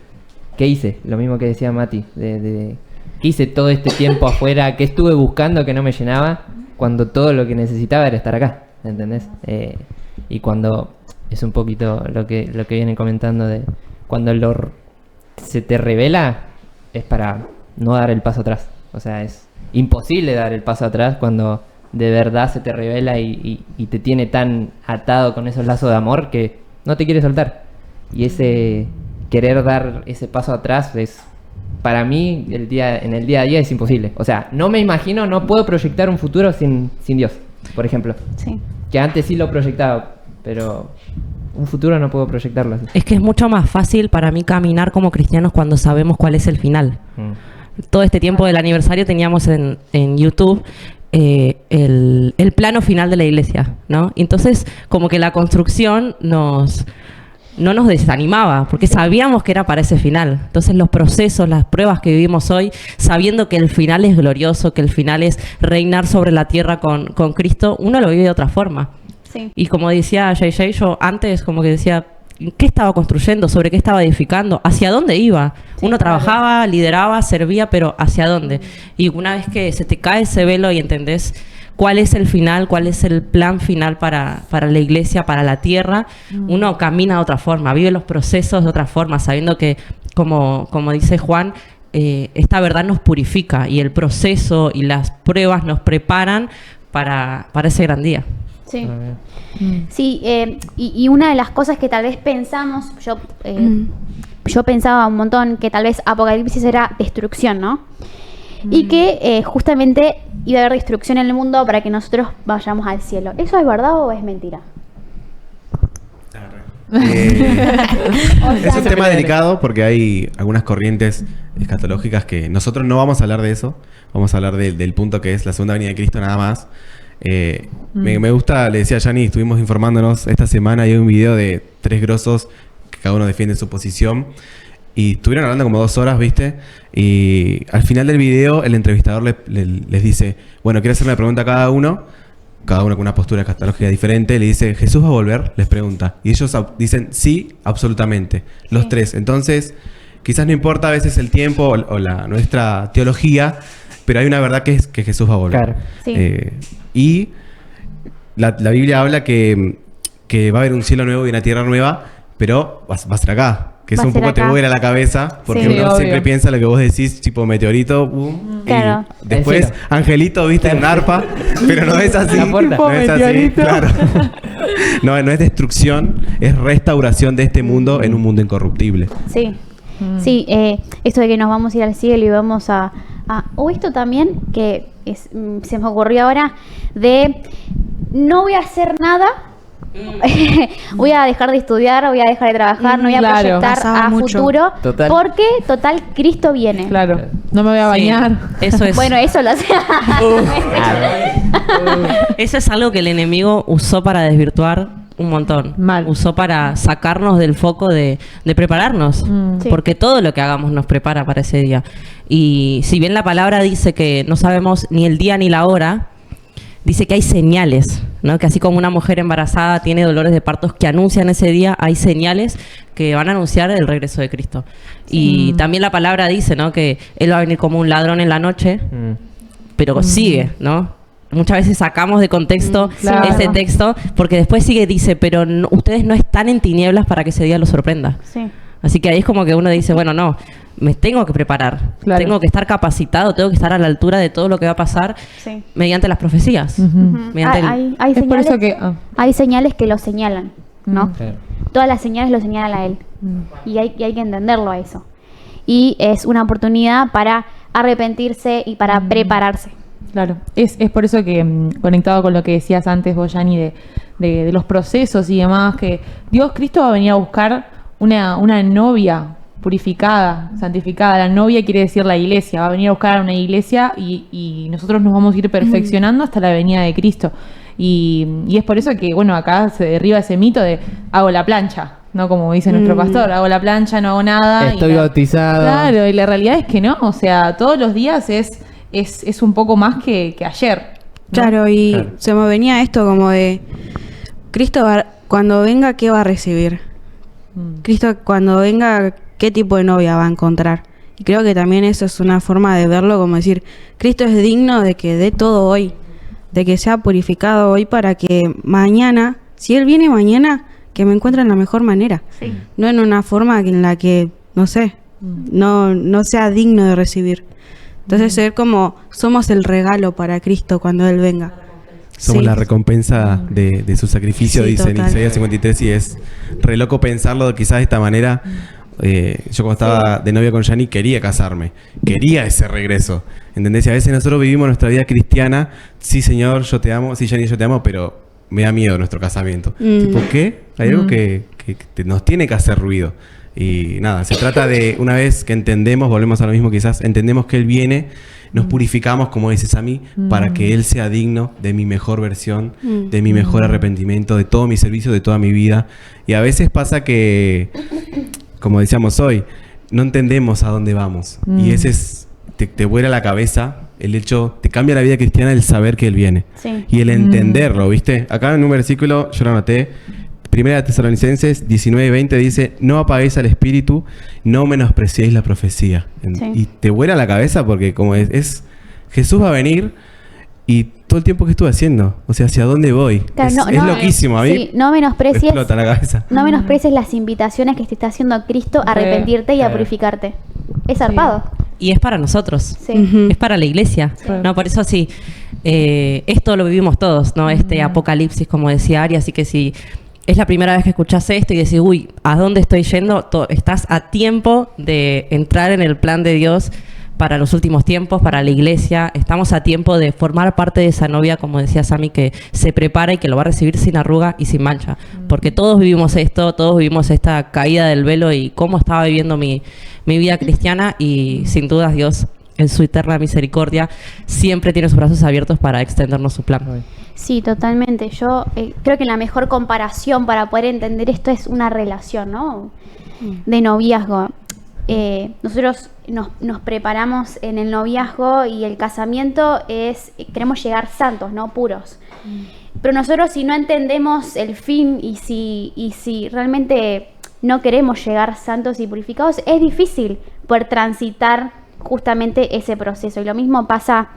¿qué hice? Lo mismo que decía Mati, ¿qué hice todo este tiempo afuera? ¿Qué estuve buscando que no me llenaba? Cuando todo lo que necesitaba era estar acá, ¿entendés? Y cuando, es un poquito lo que vienen comentando de cuando se te revela, es para no dar el paso atrás. O sea, es imposible dar el paso atrás cuando de verdad se te revela y te tiene tan atado con esos lazos de amor que no te quiere soltar. Y ese querer dar ese paso atrás es, para mí, en el día a día es imposible. O sea, no me imagino, no puedo proyectar un futuro sin Dios, por ejemplo. Sí. Que antes sí lo proyectaba, pero un futuro no puedo proyectarlo así. Es que es mucho más fácil para mí caminar como cristianos cuando sabemos cuál es el final. Todo este tiempo del aniversario teníamos en YouTube el plano final de la iglesia, ¿no? Entonces, como que la construcción no nos desanimaba, porque sabíamos que era para ese final. Entonces, los procesos, las pruebas que vivimos hoy, sabiendo que el final es glorioso, que el final es reinar sobre la tierra con Cristo, uno lo vive de otra forma. Sí. Y como decía JJ, yo antes como que decía, ¿qué estaba construyendo? ¿Sobre qué estaba edificando? ¿Hacia dónde iba? Sí, uno trabajaba, lideraba, servía, pero ¿hacia dónde? Y una vez que se te cae ese velo y entendés cuál es el final, cuál es el plan final para la iglesia, para la tierra, uno camina de otra forma, vive los procesos de otra forma, sabiendo que, como dice Juan, esta verdad nos purifica y el proceso y las pruebas nos preparan para ese gran día. Sí, sí, y una de las cosas que tal vez pensamos, yo pensaba un montón que tal vez Apocalipsis era destrucción, ¿no? Y que justamente iba a haber destrucción en el mundo para que nosotros vayamos al cielo. ¿Eso es verdad o es mentira? Es un tema delicado porque hay algunas corrientes escatológicas que nosotros no vamos a hablar de eso, vamos a hablar del punto que es la segunda venida de Cristo nada más. Me gusta, le decía a Yani, estuvimos informándonos esta semana y hay un video de 3 grosos que cada uno defiende su posición y estuvieron hablando como 2 horas, ¿viste? Y al final del video el entrevistador les dice, bueno, quiero hacer una pregunta a cada uno con una postura escatológica diferente, le dice, ¿Jesús va a volver? Les pregunta. Y ellos dicen, sí, absolutamente, los 3. Entonces, quizás no importa a veces el tiempo o nuestra teología, pero hay una verdad que es que Jesús va a volver. Claro. Sí. Y la Biblia habla que va a haber un cielo nuevo y una tierra nueva, pero va a ser acá. Que es un poco te vuela la cabeza, porque uno siempre piensa lo que vos decís, tipo meteorito, claro. Y después angelito, viste, en arpa, pero no es así. No es así, claro. No es destrucción, es restauración de este mundo en un mundo incorruptible. Sí. Sí, esto de que nos vamos a ir al cielo y vamos o esto también, que se me ocurrió ahora, de no voy a hacer nada, voy a dejar de estudiar, voy a dejar de trabajar, no voy a Claro. proyectar Pasaba a mucho. futuro, Total. porque total Cristo viene. Claro. No me voy a bañar. Sí, eso es. Bueno, eso lo hacía. Eso es algo que el enemigo usó para desvirtuar un montón. Mal. Usó para sacarnos del foco de prepararnos. Sí. Porque todo lo que hagamos nos prepara para ese día. Y si bien la palabra dice que no sabemos ni el día ni la hora, dice que hay señales, ¿no? Que así como una mujer embarazada tiene dolores de partos que anuncian ese día, hay señales que van a anunciar el regreso de Cristo. Y también la palabra dice, ¿no? Que Él va a venir como un ladrón en la noche, pero sigue, ¿no? Muchas veces sacamos de contexto Claro. ese texto, porque después sigue, dice, pero ustedes no están en tinieblas para que ese día los sorprenda. Sí. Así que ahí es como que uno dice, bueno, no, me tengo que preparar, Claro. tengo que estar capacitado, tengo que estar a la altura de todo lo que va a pasar Sí. mediante las profecías. Ujú. Mediante el- Hay Es por señales, eso que... hay señales que lo señalan, ¿no? Claro. Todas las señales lo señalan a él. Y hay que entenderlo a eso. Y es una oportunidad para arrepentirse y para prepararse. Claro, es por eso que conectado con lo que decías antes vos, Yanni, de los procesos y demás, que Cristo va a venir a buscar una novia purificada, santificada. La novia quiere decir la iglesia, va a venir a buscar a una iglesia y nosotros nos vamos a ir perfeccionando hasta la venida de Cristo. Y es por eso que, bueno, acá se derriba ese mito de hago la plancha, ¿no? Como dice nuestro pastor, hago la plancha, no hago nada. Estoy bautizado. Claro, y la realidad es que no, o sea, todos los días es un poco más que ayer. ¿no? Claro, y Claro. se me venía esto como de Cristo cuando venga, ¿qué va a recibir? Cristo cuando venga, ¿qué tipo de novia va a encontrar? Y creo que también eso es una forma de verlo, como decir, Cristo es digno de que dé todo hoy, de que sea purificado hoy para que mañana, si Él viene mañana, que me encuentre en la mejor manera. Sí. No en una forma en la que, no sé, no sea digno de recibir. Entonces ser como somos el regalo para Cristo cuando Él venga. Somos Sí. la recompensa de su sacrificio, Sí, dice en total. Isaías 53, y es re loco pensarlo quizás de esta manera. Yo cuando estaba de novia con Yanni quería casarme, quería ese regreso, ¿entendés? Y a veces nosotros vivimos nuestra vida cristiana, sí Señor, yo te amo, sí Yanni, yo te amo, pero me da miedo nuestro casamiento. Tipo, ¿qué? Hay algo que nos tiene que hacer ruido. Y nada, se trata de, una vez que entendemos, volvemos a lo mismo quizás, entendemos que Él viene, nos purificamos, como dices a mí, para que Él sea digno de mi mejor versión, de mi mejor arrepentimiento, de todo mi servicio, de toda mi vida. Y a veces pasa que, como decíamos hoy, no entendemos a dónde vamos. Y ese es, te vuela la cabeza el hecho, te cambia la vida cristiana el saber que Él viene. Sí. Y el entenderlo, ¿viste? Acá en un versículo, yo lo anoté, Primera Tesalonicenses 19:20 dice, no apaguéis al espíritu, no menospreciéis la profecía. Sí. Y te vuela la cabeza porque como es Jesús va a venir y todo el tiempo que estuve haciendo, o sea, ¿hacia dónde voy? Claro, es loquísimo, a mí sí, no me menosprecies. explota la cabeza. No menosprecies las invitaciones que te está haciendo Cristo a arrepentirte y a purificarte. Es zarpado. Y es para nosotros. Sí. Ujú. Es para la iglesia. No, por eso sí, esto lo vivimos todos, ¿no? Este apocalipsis, como decía Ari, así que si es la primera vez que escuchás esto y decís, uy, ¿a dónde estoy yendo? Estás a tiempo de entrar en el plan de Dios para los últimos tiempos, para la iglesia. Estamos a tiempo de formar parte de esa novia, como decía Sammy, que se prepara y que lo va a recibir sin arruga y sin mancha. Porque todos vivimos esto, todos vivimos esta caída del velo y cómo estaba viviendo mi vida cristiana, y sin dudas Dios, en su eterna misericordia, siempre tiene sus brazos abiertos para extendernos su plan. Sí, totalmente. Yo creo que la mejor comparación para poder entender esto es una relación, ¿no? De noviazgo. Nosotros nos preparamos en el noviazgo y el casamiento queremos llegar santos, ¿no? Puros. Pero nosotros, si no entendemos el fin y si realmente no queremos llegar santos y purificados, es difícil poder transitar justamente ese proceso. Y lo mismo pasa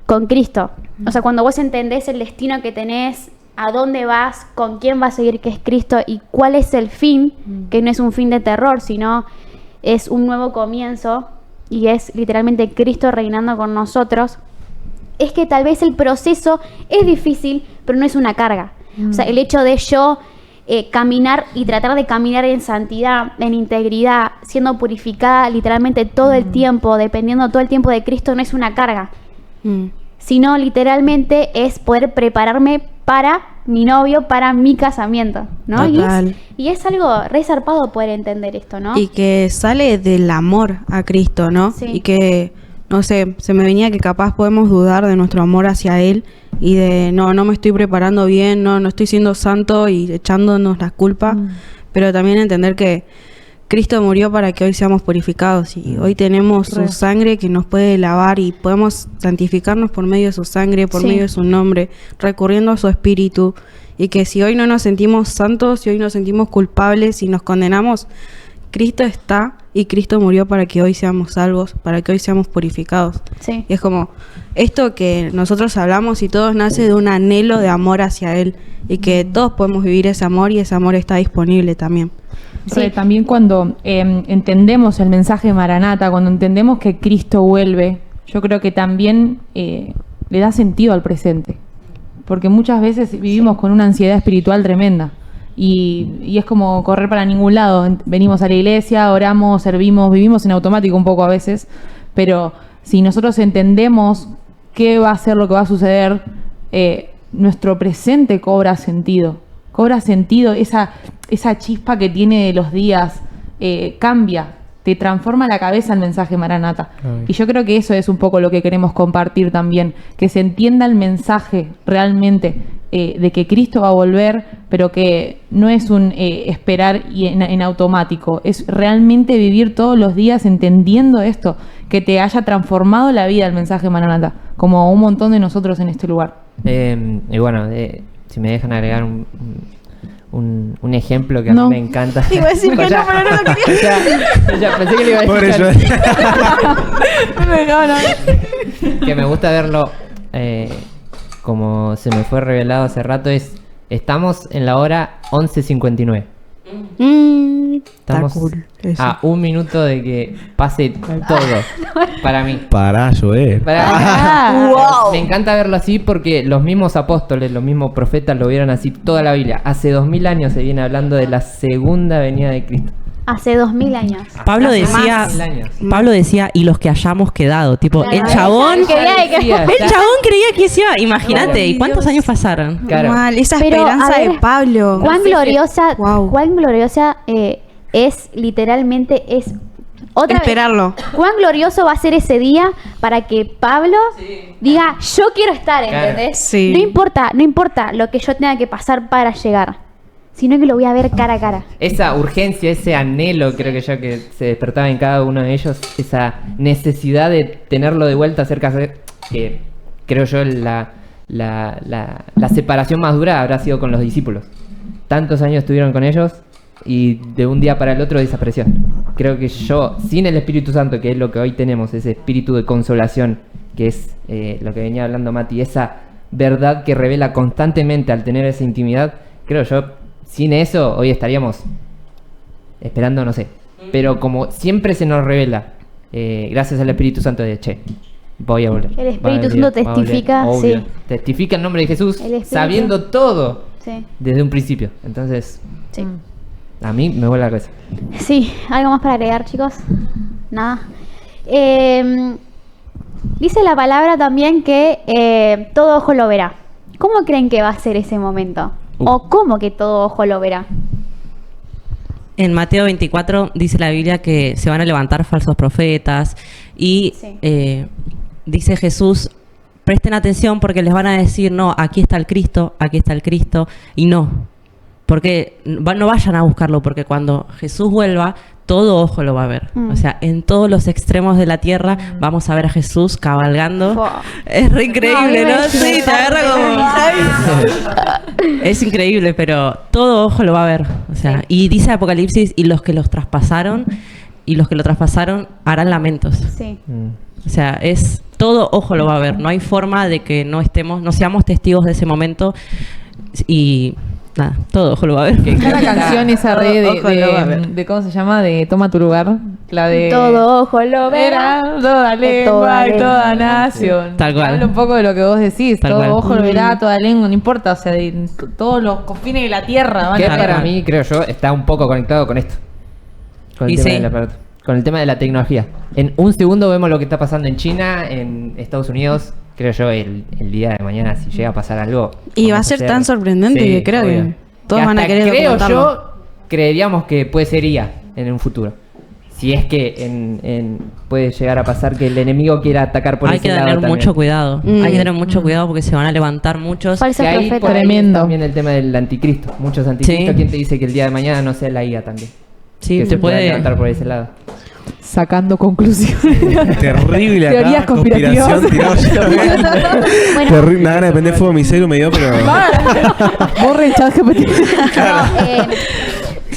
con Cristo. O sea, cuando vos entendés el destino que tenés, a dónde vas, con quién vas a ir, que es Cristo, y cuál es el fin, que no es un fin de terror, sino es un nuevo comienzo, y es literalmente Cristo reinando con nosotros, es que tal vez el proceso es difícil, pero no es una carga. O sea, el hecho de yo caminar y tratar de caminar en santidad, en integridad, siendo purificada literalmente todo el tiempo, dependiendo todo el tiempo de Cristo, no es una carga, sino literalmente es poder prepararme para mi novio, para mi casamiento, ¿no? Total. Y es algo re zarpado poder entender esto, ¿no? Y que sale del amor a Cristo, ¿no? Sí. Y que, no sé, se me venía que capaz podemos dudar de nuestro amor hacia Él y de, no me estoy preparando bien, no estoy siendo santo y echándonos la culpa, pero también entender que Cristo murió para que hoy seamos purificados y hoy tenemos su sangre que nos puede lavar y podemos santificarnos por medio de su sangre, por Sí. medio de su nombre, recurriendo a su espíritu. Y que si hoy no nos sentimos santos, si hoy nos sentimos culpables y nos condenamos, Cristo está y Cristo murió para que hoy seamos salvos, para que hoy seamos purificados. Sí. Y es como esto que nosotros hablamos y todo nace de un anhelo de amor hacia Él y que todos podemos vivir ese amor y ese amor está disponible también. Sí, también cuando entendemos el mensaje Maranata, cuando entendemos que Cristo vuelve, yo creo que también le da sentido al presente. Porque muchas veces vivimos con una ansiedad espiritual tremenda. Y es como correr para ningún lado. Venimos a la iglesia, oramos, servimos, vivimos en automático un poco a veces. Pero si nosotros entendemos qué va a ser lo que va a suceder, nuestro presente cobra sentido. Cobra sentido, esa chispa que tiene de los días cambia, te transforma la cabeza el mensaje Maranata. Y yo creo que eso es un poco lo que queremos compartir también, que se entienda el mensaje realmente de que Cristo va a volver, pero que no es un esperar y en automático, es realmente vivir todos los días entendiendo esto, que te haya transformado la vida el mensaje Maranata, como un montón de nosotros en este lugar. Y bueno, si me dejan agregar un ejemplo que a No. mí me encanta. Iba a decir que no, pero no lo quería. Ya, pensé que le iba a Pobre decir yo. que me gusta verlo como se me fue revelado hace rato. Estamos en la hora 11:59. Está Estamos cool eso. a un minuto de que pase todo para mí. Pará, Joel. Me encanta verlo así porque los mismos apóstoles, los mismos profetas lo vieron así toda la Biblia. Hace 2000 años se viene hablando de la segunda venida de Cristo. Hace 2000 años. Pablo Hace decía, más de 2000 años. Pablo decía, y los que hayamos quedado, tipo, el Claro. chabón, Que veía que- el chabón creía que se iba, imagínate, ¿y cuántos años pasaron? Claro. Mal, esa Pero, esperanza a ver, de Pablo. Cuán gloriosa, Wow. cuán gloriosa es literalmente es otra Esperarlo. vez. Cuán glorioso va a ser ese día para que Pablo diga yo quiero estar, Claro. ¿entendés? Sí. No importa lo que yo tenga que pasar para llegar, sino que lo voy a ver cara a cara. Esa urgencia, ese anhelo, creo que yo que se despertaba en cada uno de ellos, esa necesidad de tenerlo de vuelta cerca, que creo yo la separación más dura habrá sido con los discípulos. Tantos años estuvieron con ellos y de un día para el otro desapareció. Creo que yo, sin el Espíritu Santo, que es lo que hoy tenemos, ese espíritu de consolación, que es lo que venía hablando Mati, esa verdad que revela constantemente al tener esa intimidad, creo yo, sin eso hoy estaríamos esperando, no sé. Pero como siempre se nos revela, gracias al Espíritu Santo, de che, voy a volver. El Espíritu Va a venir, Santo va a volver, testifica, obvio. sí. Testifica en nombre de Jesús, El Espíritu. sabiendo todo Sí. desde un principio. Entonces, Sí. a mí me vuelve la cabeza. Sí, ¿algo más para agregar, chicos? Nada. Dice la palabra también que todo ojo lo verá. ¿Cómo creen que va a ser ese momento? ¿O cómo que todo ojo lo verá? En Mateo 24 dice la Biblia que se van a levantar falsos profetas y Sí. dice Jesús, presten atención porque les van a decir, no, aquí está el Cristo, y no. Porque no vayan a buscarlo, porque cuando Jesús vuelva, todo ojo lo va a ver. Mm. O sea, en todos los extremos de la tierra vamos a ver a Jesús cabalgando. Fua. Es re increíble, No, ¿no? Sí, te agarra como... Es increíble, pero todo ojo lo va a ver. O sea, y dice Apocalipsis, y los que los traspasaron, harán lamentos. Sí. O sea, es todo ojo lo va a ver. No hay forma de que no seamos testigos de ese momento. Y nada, todo ojo lo va a ver. Que Está la canción esa re Ojo, lo va a ver. de ¿cómo se llama? De Toma tu lugar. La de Todo ojo lo verá. verá, toda lengua y toda nación. Tal cual. Habla un poco de lo que vos decís. Tal todo cual. ojo lo verá, toda lengua, no importa. O sea, de todos los confines de la tierra van Que a ver. para mí, creo yo, está un poco conectado con esto. Con el, Y tema sí. del aparato, con el tema de la tecnología. En un segundo vemos lo que está pasando en China, en Estados Unidos. Creo yo, el día de mañana, si llega a pasar algo. Y va a vamos ser tan sorprendente que creo que obvio. todos van a hasta querer creo documentarlo. yo, creeríamos que puede ser IA en un futuro. Si es que puede llegar a pasar que el enemigo quiera atacar por Hay ese que lado tener también. mucho cuidado. Hay que tener mucho cuidado porque se van a levantar muchos. Falsos Que ahí profetas. por ahí Tremendo. es también el tema del anticristo. Muchos anticristos. Sí. ¿Quién te dice que el día de mañana no sea la IA también? Sí, que se se pueda puede. levantar por ese lado. Sacando conclusiones. Terrible acá. Teorías conspirativas. Conspiración tirado yo. Bueno, Terrible. Una gana de prender fuego a mi celu me dio, pero... Borren ChatGPT.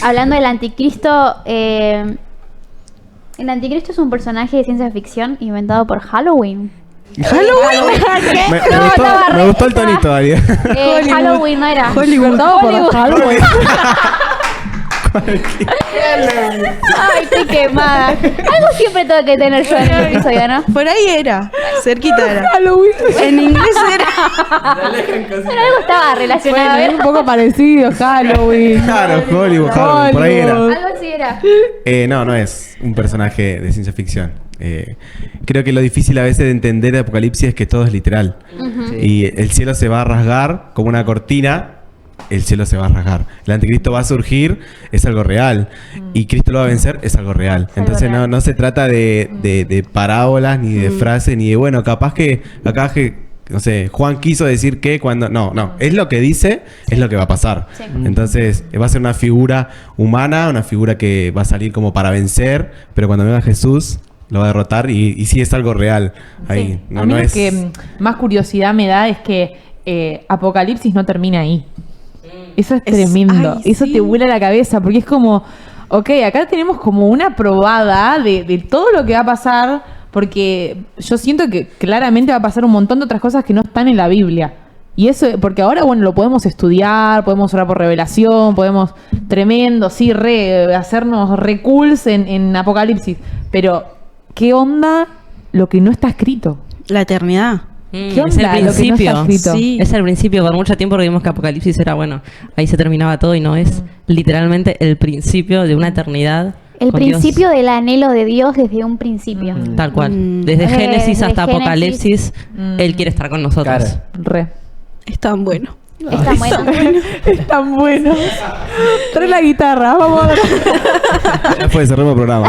hablando del anticristo, el anticristo es un personaje de ciencia ficción inventado por Halloween. Me No, gustó, estaba me re- gustó el tonito, Dalia. Halloween no era. Inventado por Halloween. Ay, estoy quemada. Algo siempre tengo que tener yo en el episodio, ¿no? Por ahí era, cerquita era. Halloween. En inglés era. Pero algo estaba relacionado. Bueno, es un poco parecido, Halloween. Claro, Hollywood, Halloween, por ahí era. Algo así era. No es un personaje de ciencia ficción. Creo que lo difícil a veces de entender de Apocalipsis es que todo es literal. Y el cielo se va a rasgar como una cortina. El cielo se va a rasgar. El anticristo va a surgir, es algo real. Y Cristo lo va a vencer, es algo real. Entonces real. no se trata de parábolas, ni de frases, ni de, bueno, capaz que acá que, no sé, Juan quiso decir que cuando... No, es lo que dice, es lo que va a pasar. Sí. Entonces va a ser una figura humana, una figura que va a salir como para vencer, pero cuando venga Jesús lo va a derrotar y sí es algo real. Ahí, A mí no lo es... que más curiosidad me da es que Apocalipsis no termina ahí. Eso es tremendo. ay, Eso sí. te vuela la cabeza porque es como, ok, acá tenemos como una probada de todo lo que va a pasar, porque yo siento que claramente va a pasar un montón de otras cosas que no están en la Biblia. Y eso, porque ahora, bueno, lo podemos estudiar, podemos orar por revelación, podemos, tremendo, sí, hacernos recools en Apocalipsis. Pero, ¿qué onda lo que no está escrito? La eternidad. ¿Qué Es el onda lo que no está principio. escrito? Sí. Es el principio. Por mucho tiempo creímos que Apocalipsis era bueno. Ahí se terminaba todo y no es literalmente el principio de una eternidad. El con Dios. principio del anhelo de Dios desde un principio. Tal cual. Mm. Desde Génesis Desde hasta Génesis. Apocalipsis, Él quiere estar con nosotros. Claro. Re. Es tan bueno. Está bueno. Es tan bueno. Trae la guitarra, vamos a ver. Ya fue, cerremos el programa.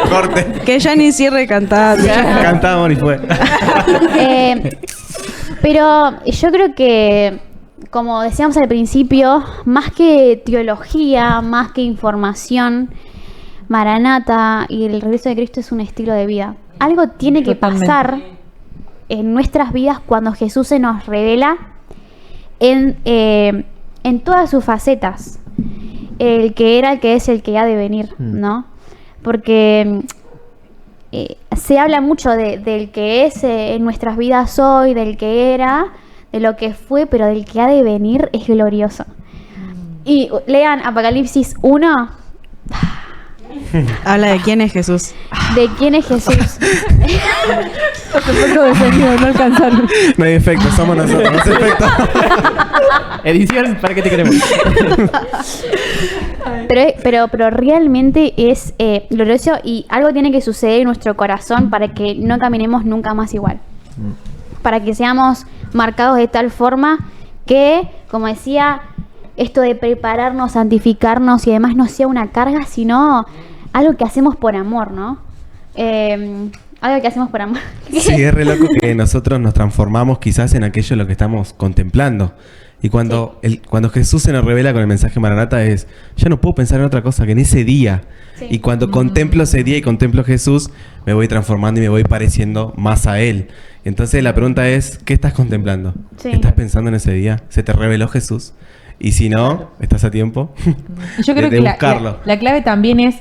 Corte. Que ya ni cierre cantar. Cantamos y fue. Pero yo creo que, como decíamos al principio, más que teología, más que información, Maranata y el regreso de Cristo es un estilo de vida. Algo tiene que Totalmente. pasar en nuestras vidas cuando Jesús se nos revela en todas sus facetas. El que era, el que es, el que ha de venir, ¿no? Porque se habla mucho del que es en nuestras vidas hoy, del que era, de lo que fue, pero del que ha de venir es glorioso. Y lean Apocalipsis 1, Habla de quién es Jesús. de quién es Jesús. Los efectos de sonido no alcanzaron. No hay efecto, somos nosotros. No hay efecto. Edición, ¿para qué te queremos? Pero realmente es glorioso y algo tiene que suceder en nuestro corazón para que no caminemos nunca más igual. Para que seamos marcados de tal forma que, como decía, esto de prepararnos, santificarnos y además no sea una carga, sino algo que hacemos por amor, ¿no? Algo que hacemos por amor. Sí, es re loco que nosotros nos transformamos quizás en aquello lo que estamos contemplando. Y cuando Jesús se nos revela con el mensaje Maranata es, ya no puedo pensar en otra cosa que en ese día. Sí. Y cuando contemplo ese día y contemplo a Jesús, me voy transformando y me voy pareciendo más a Él. Entonces la pregunta es, ¿qué estás contemplando? Sí. ¿Estás pensando en ese día? ¿Se te reveló Jesús? Y si no, estás a tiempo Y yo creo de que buscarlo. la clave también es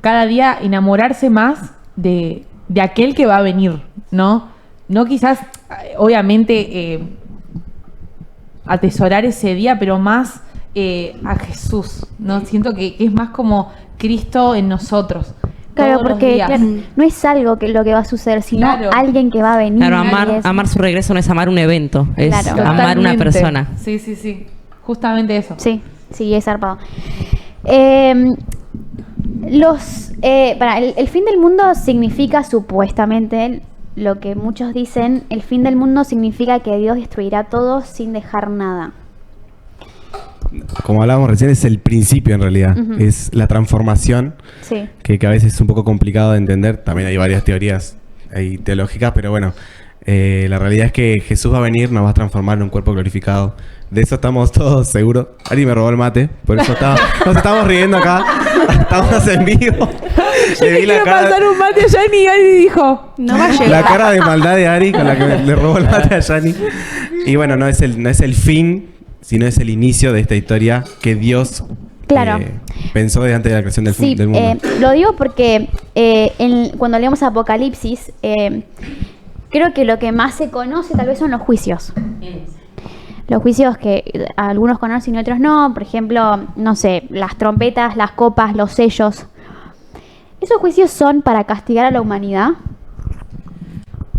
cada día enamorarse más de aquel que va a venir, ¿no? No quizás, obviamente, atesorar ese día, pero más a Jesús, ¿no? Siento que es más como Cristo en nosotros. Claro, todos los porque días. claro, no es algo que lo que va a suceder, sino Claro. alguien que va a venir. Claro, y es- amar su regreso no es amar un evento, es Claro. amar una Totalmente. persona. Sí, sí, sí. Justamente eso. Sí, sí, es zarpado. El fin del mundo significa, supuestamente, lo que muchos dicen, el fin del mundo significa que Dios destruirá todo sin dejar nada. Como hablábamos recién, es el principio en realidad. Ujú. Es la transformación Sí. que a veces es un poco complicado de entender. También hay varias teorías ahí teológicas, pero bueno, la realidad es que Jesús va a venir, nos va a transformar en un cuerpo glorificado. De eso estamos todos seguros. Ari me robó el mate, por eso nos estamos riendo acá. Estamos en vivo. Le vi la cara, un mate a Yanni y Ari dijo, No va a la llegar. cara de maldad de Ari con la que le robó el mate a Yani. Y bueno, no es el fin, sino es el inicio de esta historia que Dios Claro. pensó desde antes de la creación del, Sí, del mundo. lo digo porque cuando leemos Apocalipsis, creo que lo que más se conoce tal vez son los juicios. Los juicios que algunos conocen y otros no. Por ejemplo, no sé, las trompetas, las copas, los sellos. ¿Esos juicios son para castigar a la humanidad?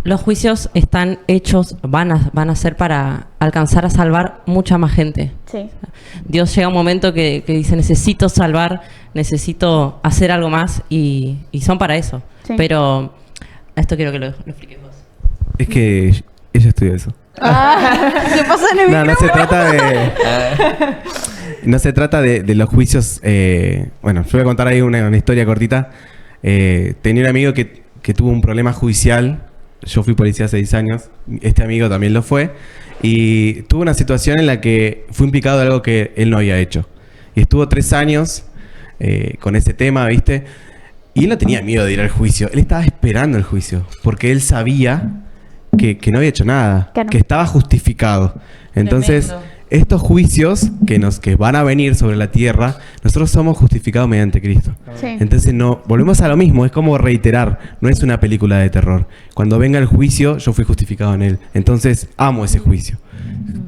Los juicios están hechos, van a ser para alcanzar a salvar mucha más gente. Sí. Dios llega un momento que dice, necesito salvar, necesito hacer algo más, y son para eso. Sí. Pero esto quiero que lo expliques vos. Es que ella estudió eso. Se pasa en el No, no se trata de. No se trata de los juicios. Bueno, yo voy a contar ahí una historia cortita. Tenía un amigo que tuvo un problema judicial. Yo fui policía hace 10 años. Este amigo también lo fue. Y tuvo una situación en la que fue implicado de algo que él no había hecho. Y estuvo 3 años con ese tema, ¿viste? Y él no tenía miedo de ir al juicio. Él estaba esperando el juicio. Porque él sabía que no había hecho nada. Claro. Que estaba justificado. Entonces, Tremendo. estos juicios que van a venir sobre la tierra, nosotros somos justificados mediante Cristo. Sí. Entonces no, volvemos a lo mismo, es como reiterar, no es una película de terror. Cuando venga el juicio, yo fui justificado en él. Entonces amo ese juicio.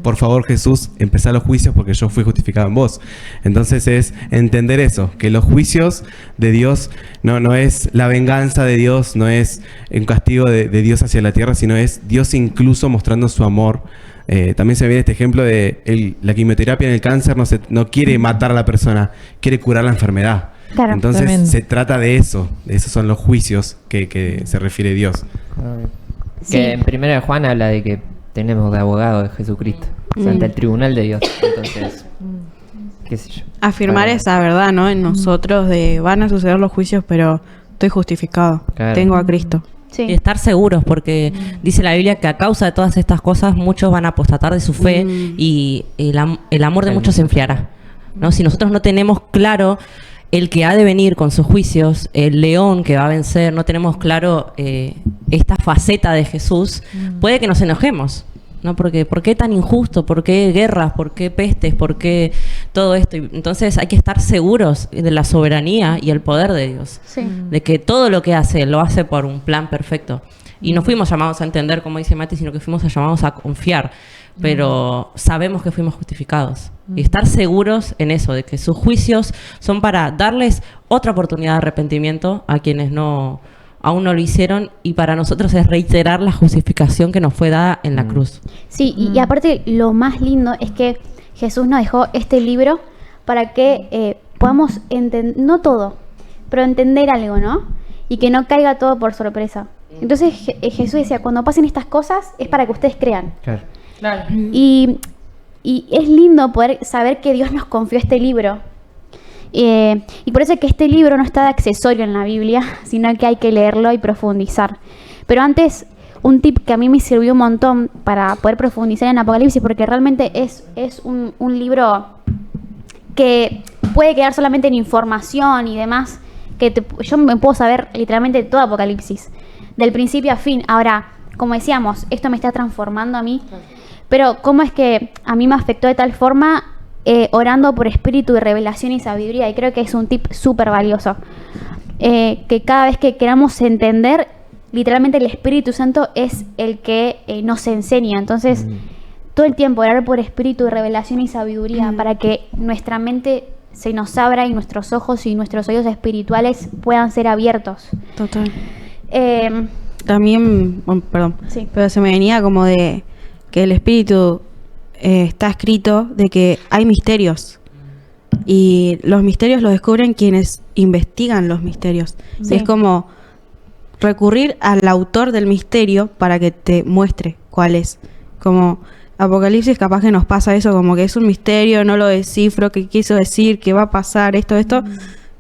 Por favor, Jesús, empezá los juicios porque yo fui justificado en vos. Entonces es entender eso, que los juicios de Dios no es la venganza de Dios, no es un castigo de Dios hacia la tierra, sino es Dios incluso mostrando su amor. También se ve este ejemplo de la quimioterapia en el cáncer no quiere matar a la persona, quiere curar la enfermedad. Claro. Entonces Tremendo. se trata de eso, esos son los juicios que se refiere Dios. Sí. Que en 1 de Juan habla de que tenemos de abogado de Jesucristo, o sea, ante el tribunal de Dios. Entonces, qué sé yo. Afirmar Para- esa verdad, ¿no? En nosotros de van a suceder los juicios, pero estoy justificado. Claro. Tengo a Cristo. Sí. Y estar seguros, porque dice la Biblia que a causa de todas estas cosas muchos van a apostatar de su fe y el amor de muchos se enfriará, ¿no? Si nosotros no tenemos claro el que ha de venir con sus juicios, el león que va a vencer, no tenemos claro esta faceta de Jesús, puede que nos enojemos, ¿no? Porque ¿por qué tan injusto? ¿Por qué guerras? ¿Por qué pestes? ¿Por qué todo esto? Y entonces hay que estar seguros de la soberanía y el poder de Dios. Sí. De que todo lo que hace, lo hace por un plan perfecto. Y no fuimos llamados a entender, como dice Mati, sino que fuimos llamados a confiar. Pero sabemos que fuimos justificados. Y estar seguros en eso, de que sus juicios son para darles otra oportunidad de arrepentimiento a quienes aún no lo hicieron, y para nosotros es reiterar la justificación que nos fue dada en la cruz. Sí, y aparte lo más lindo es que Jesús nos dejó este libro para que podamos entender, no todo, pero entender algo, ¿no? Y que no caiga todo por sorpresa. Entonces Jesús decía, cuando pasen estas cosas es para que ustedes crean. Claro. Claro. Y es lindo poder saber que Dios nos confió este libro. Y por eso es que este libro no está de accesorio en la Biblia, sino que hay que leerlo y profundizar. Pero antes, un tip que a mí me sirvió un montón para poder profundizar en Apocalipsis, porque realmente es un libro que puede quedar solamente en información y demás, yo me puedo saber literalmente todo Apocalipsis, del principio a fin. Ahora, como decíamos, esto me está transformando a mí, pero ¿cómo es que a mí me afectó de tal forma? Orando por espíritu y revelación y sabiduría, y creo que es un tip súper valioso, que cada vez que queramos entender, literalmente el Espíritu Santo es el que nos enseña. Entonces todo el tiempo orar por espíritu y revelación y sabiduría, para que nuestra mente se nos abra y nuestros ojos y nuestros oídos espirituales puedan ser abiertos. Total. Eh, También, bueno, perdón, Sí. pero se me venía como de que el espíritu está escrito de que hay misterios y los misterios los descubren quienes investigan los misterios. Sí. Y es como recurrir al autor del misterio para que te muestre cuál es. Como Apocalipsis capaz que nos pasa eso, como que es un misterio, no lo descifro, qué quiso decir, qué va a pasar, esto.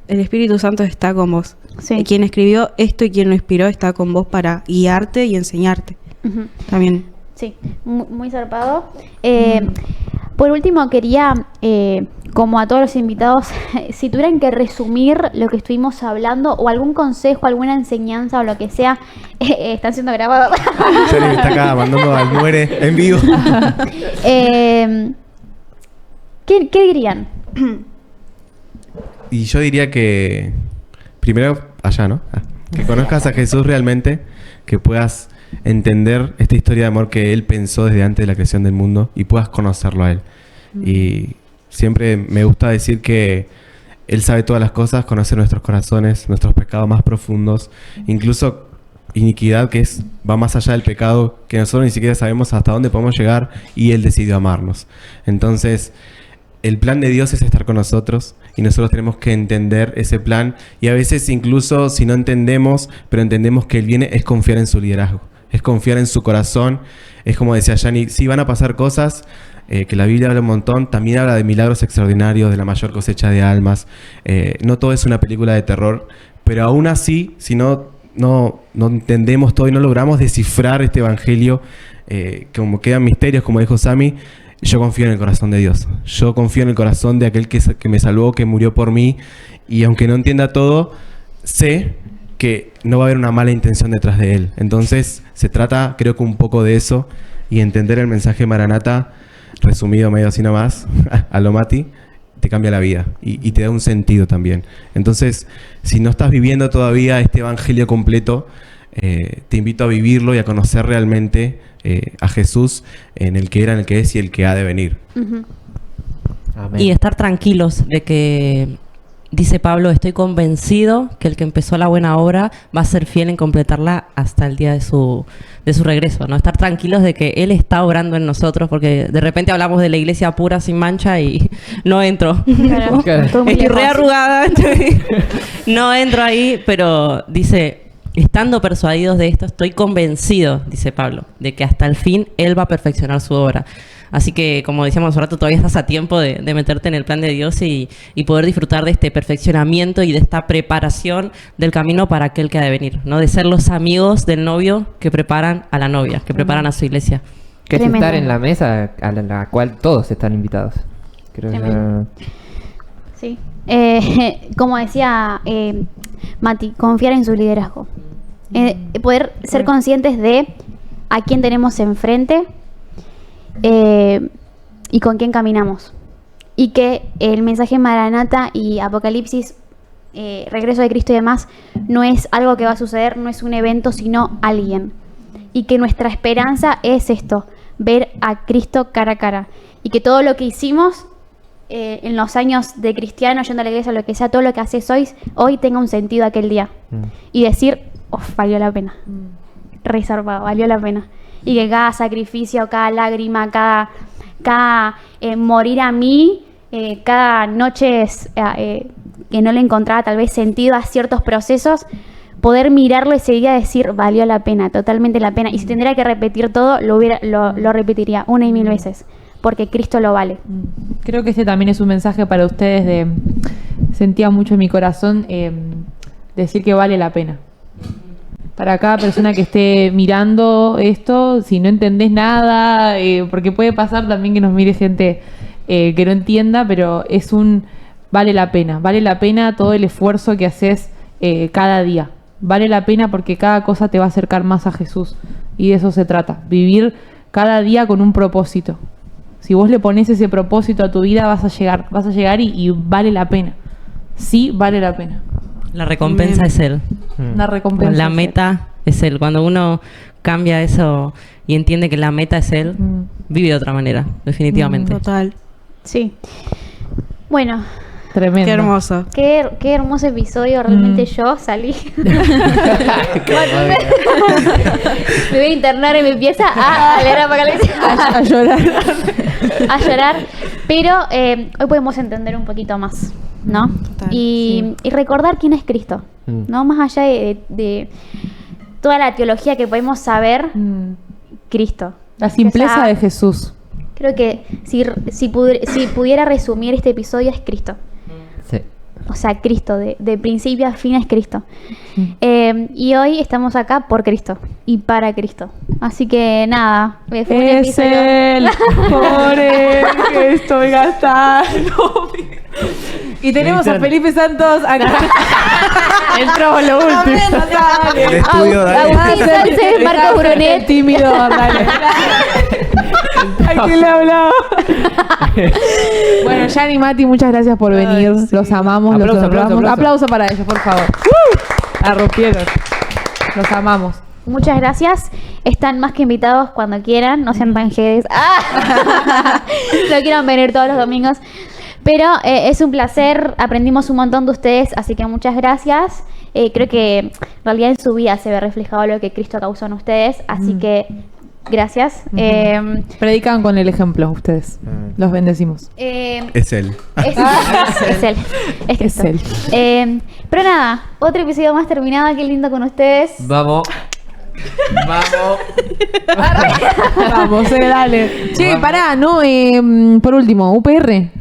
El Espíritu Santo está con vos. Sí. Quien escribió esto y quien lo inspiró está con vos para guiarte y enseñarte. Ujú. También. Sí, muy zarpado. Por último, quería, como a todos los invitados, si tuvieran que resumir lo que estuvimos hablando, o algún consejo, alguna enseñanza o lo que sea, están siendo grabados. Sally está acá mandando al muere en vivo. ¿Qué dirían? Y yo diría que primero allá, ¿no? Que conozcas a Jesús realmente, que puedas entender esta historia de amor que Él pensó desde antes de la creación del mundo y puedas conocerlo a Él. Y siempre me gusta decir que Él sabe todas las cosas, conoce nuestros corazones, nuestros pecados más profundos, incluso iniquidad va más allá del pecado, que nosotros ni siquiera sabemos hasta dónde podemos llegar, y Él decidió amarnos. Entonces, el plan de Dios es estar con nosotros y nosotros tenemos que entender ese plan, y a veces incluso si no entendemos, pero entendemos que Él viene, es confiar en su liderazgo, es confiar en su corazón. Es como decía Yani, sí van a pasar cosas, que la Biblia habla un montón, también habla de milagros extraordinarios, de la mayor cosecha de almas. No todo es una película de terror, pero aún así, si no entendemos todo y no logramos descifrar este evangelio, como quedan misterios, como dijo Sammy, yo confío en el corazón de Dios. Yo confío en el corazón de aquel que me salvó, que murió por mí, y aunque no entienda todo, sé que no va a haber una mala intención detrás de Él. Entonces se trata, creo que un poco de eso, y entender el mensaje Maranata, resumido medio así nomás, a lo Mati, te cambia la vida y te da un sentido también. Entonces, si no estás viviendo todavía este evangelio completo, te invito a vivirlo y a conocer realmente a Jesús, en el que era, en el que es y el que ha de venir. Ujú. Amén. Y estar tranquilos de que, dice Pablo, estoy convencido que el que empezó la buena obra va a ser fiel en completarla hasta el día de su regreso, ¿no? Estar tranquilos de que Él está obrando en nosotros, porque de repente hablamos de la iglesia pura, sin mancha, y no entro. Claro, Claro. estoy muy Estoy lejos. re arrugada, no entro ahí, pero dice, estando persuadidos de esto, estoy convencido, dice Pablo, de que hasta el fin Él va a perfeccionar su obra. Así que, como decíamos hace rato, todavía estás a tiempo de meterte en el plan de Dios y poder disfrutar de este perfeccionamiento y de esta preparación del camino para aquel que ha de venir, ¿no? De ser los amigos del novio que preparan a la novia, que preparan a su iglesia. Que es Tremendo. estar en la mesa a la cual todos están invitados. Creo Tremendo. Sí. Como decía Mati, confiar en su liderazgo. Poder ser conscientes de a quién tenemos enfrente y con quién caminamos. Y que el mensaje Maranata y Apocalipsis, regreso de Cristo y demás, no es algo que va a suceder, no es un evento, sino alguien. Y que nuestra esperanza es esto, ver a Cristo cara a cara. Y que todo lo que hicimos en los años de cristiano, yendo a la iglesia, lo que sea, todo lo que haces hoy tenga un sentido aquel día. Y decir, valió la pena. Reservado, valió la pena. Y que cada sacrificio, cada lágrima, cada morir a mí, cada noche que no le encontraba tal vez sentido a ciertos procesos, poder mirarlo ese día y decir, valió la pena, totalmente la pena. Y si tendría que repetir todo, lo repetiría 1 y 1000 veces, porque Cristo lo vale. Creo que este también es un mensaje para ustedes sentía mucho en mi corazón decir que vale la pena. Para cada persona que esté mirando esto, si no entendés nada, porque puede pasar también que nos mire gente que no entienda, pero vale la pena todo el esfuerzo que haces cada día. Vale la pena porque cada cosa te va a acercar más a Jesús, y de eso se trata, vivir cada día con un propósito. Si vos le pones ese propósito a tu vida, vas a llegar y vale la pena. Sí, vale la pena. La recompensa es Él. Una recompensa. La meta es Él. Cuando uno cambia eso y entiende que la meta es Él, vive de otra manera, definitivamente. Total. Sí. Bueno, Tremendo. Qué hermoso. Qué hermoso episodio, realmente yo salí. Me voy a internar en mi pieza a leer Apocalipsis. A llorar. A llorar. Pero hoy podemos entender un poquito más, ¿no? Total, Y recordar quién es Cristo, ¿no? Más allá de toda la teología que podemos saber, Cristo. La simpleza O sea, de Jesús. Creo que si pudiera resumir este episodio es Cristo. Sí. O sea, Cristo, de principio a fin es Cristo. Y hoy estamos acá por Cristo y para Cristo. Así que nada, fue un Es episodio. él, por él que estoy gastando. Y tenemos a Felipe Santos acá. Entramos lo último. El estudio, dale. Agustín Sánchez, Marcos Brunet. Tímido, dale. ¿A quién le hablaba? Bueno, Jan y Mati, muchas gracias por venir. sí. Los amamos, Aplauso, los honramos. aplauso. Aplauso para ellos, por favor. La rompieron. Los amamos. Muchas gracias. Están más que invitados cuando quieran. No sean tan jedes. ¡Ah! No quieran venir todos los domingos. Pero es un placer. Aprendimos un montón de ustedes. Así que muchas gracias. Creo que en realidad en su vida se ve reflejado lo que Cristo causó en ustedes. Así que gracias. Predican con el ejemplo ustedes. Los bendecimos. Es él. Es él. Es Cristo. Es él. Pero nada, otro episodio más terminado. Qué lindo con ustedes. Vamos. Vamos. Vamos, dale. Che, pará, no, por último, UPR. Ay,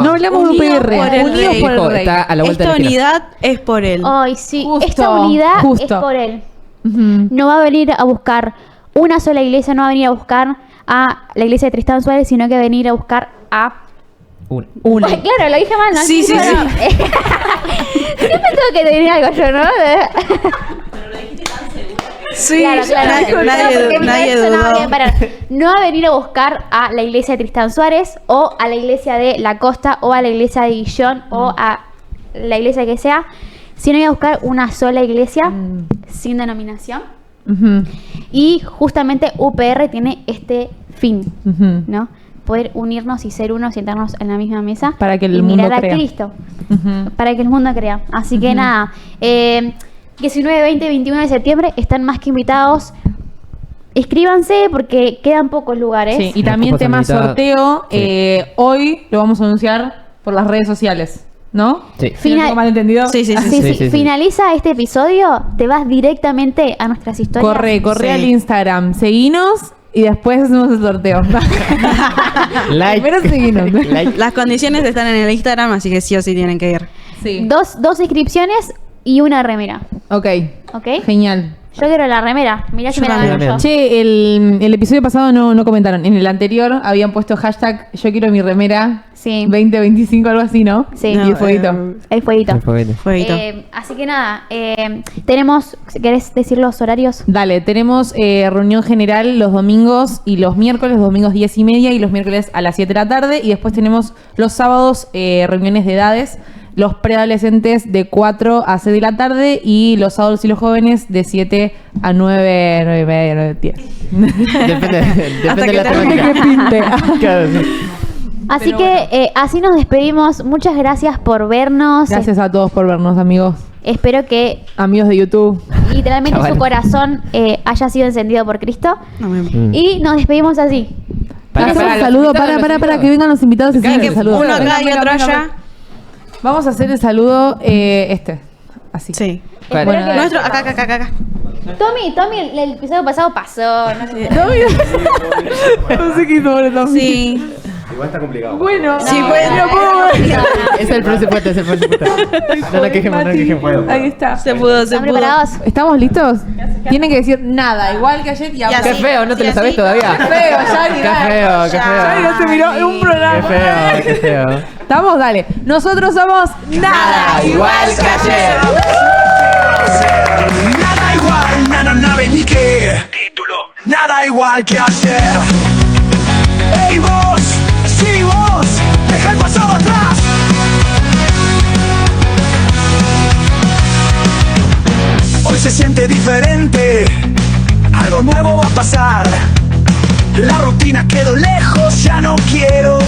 No hablamos de Unidos UPR. por el Unidos rey. por el Hijo, rey. está a la vuelta Esta de la esquina. unidad es por él. Ay, sí. Justo, Esta unidad justo. es por él. Ujú. No va a venir a buscar una sola iglesia, no va a venir a buscar a la iglesia de Tristán Suárez, sino que va a venir a buscar a... Una. Ay, claro, lo dije mal, ¿no? Sí, sí, Bueno, siempre tengo que tener algo yo, ¿no? Sí, Claro, claro. nadie Porque eso no va a dudó. venir a parar. No va a venir a buscar a la iglesia de Tristán Suárez o a la iglesia de La Costa o a la iglesia de Guillón o a la iglesia que sea, sino va a buscar una sola iglesia sin denominación. Ujú, Y justamente UPR tiene este fin, ujú. ¿no? Poder unirnos y ser uno, sentarnos en la misma mesa Para que el y mundo mirar a crea. Cristo, Ujú. para que el mundo crea. Así que nada, 19, 20, 21 de septiembre están más que invitados. Inscríbanse porque quedan pocos lugares. Sí, y también Las tema copas invitadas. sorteo. Sí. Hoy lo vamos a anunciar por las redes sociales, ¿no? Sí. Si no tengo mal entendido. Sí, sí, sí. Sí, Sí, sí, sí. Finaliza este episodio, te vas directamente a nuestras historias. Corre Sí. al Instagram, seguinos y después hacemos el sorteo. Like. Primero seguinos. Like. Las condiciones están en el Instagram, así que sí o sí tienen que ir. Sí. Dos inscripciones y una remera. Ok. ¿Ok? Genial. Yo quiero la remera. Mirá si Yo me la también. gano yo. Che, el episodio pasado no comentaron. En el anterior habían puesto hashtag yo quiero mi remera Sí. 2025, algo así, ¿no? Sí. Y el fueguito. El fueguito. El fueguito. Fueguito. Así que nada, tenemos, ¿querés decir los horarios? Dale, tenemos reunión general los domingos y los miércoles, los domingos 10:30 y los miércoles a las 7 de la tarde. Y después tenemos los sábados reuniones de edades, los preadolescentes de 4 a 6 de la tarde y los adultos y los jóvenes de 7 a 9, 9 y media, 9, 10. Depende de que la termine. temática. Que pinte. Claro, sí. Así Pero que así nos despedimos. Muchas gracias por vernos. Gracias a todos por vernos, amigos. Espero que Amigos de YouTube. literalmente Chaval. su corazón haya sido encendido por Cristo. No me... Y nos despedimos así. Pará, Hacemos pará, un los saludo, invitados, para que vengan los invitados y Acá, sigan que el saludo. Uno acá y otro allá. Vamos a hacer el saludo así. Sí. ¿Cuál? Bueno, dale. Nuestro, acá. Tommy, el episodio pasado pasó. No sé. No sé qué hizo por eso. Sí. Igual está complicado. Bueno, Sí, No, bueno, no, no. Es el presupuesto, es el presupuesto. No nos quejemos, no nos quejemos. Ahí está. Se pudo, se ¿Están pudo. preparados? ¿Estamos listos? Tienen que decir nada, igual que ayer y ahora. Qué feo, no te Sí, lo sabés así. todavía. Qué feo, ya ni Qué feo, qué Ay, no feo. se miró en un programa. Qué feo, qué feo. ¿Estamos? Dale. Nosotros somos nada. Igual que ayer. Nada igual, nada ni qué. Título. Nada igual que ayer. Ey vos, sí vos, deja el pasado atrás. Hoy se siente diferente, algo nuevo va a pasar. La rutina quedó lejos, ya no quiero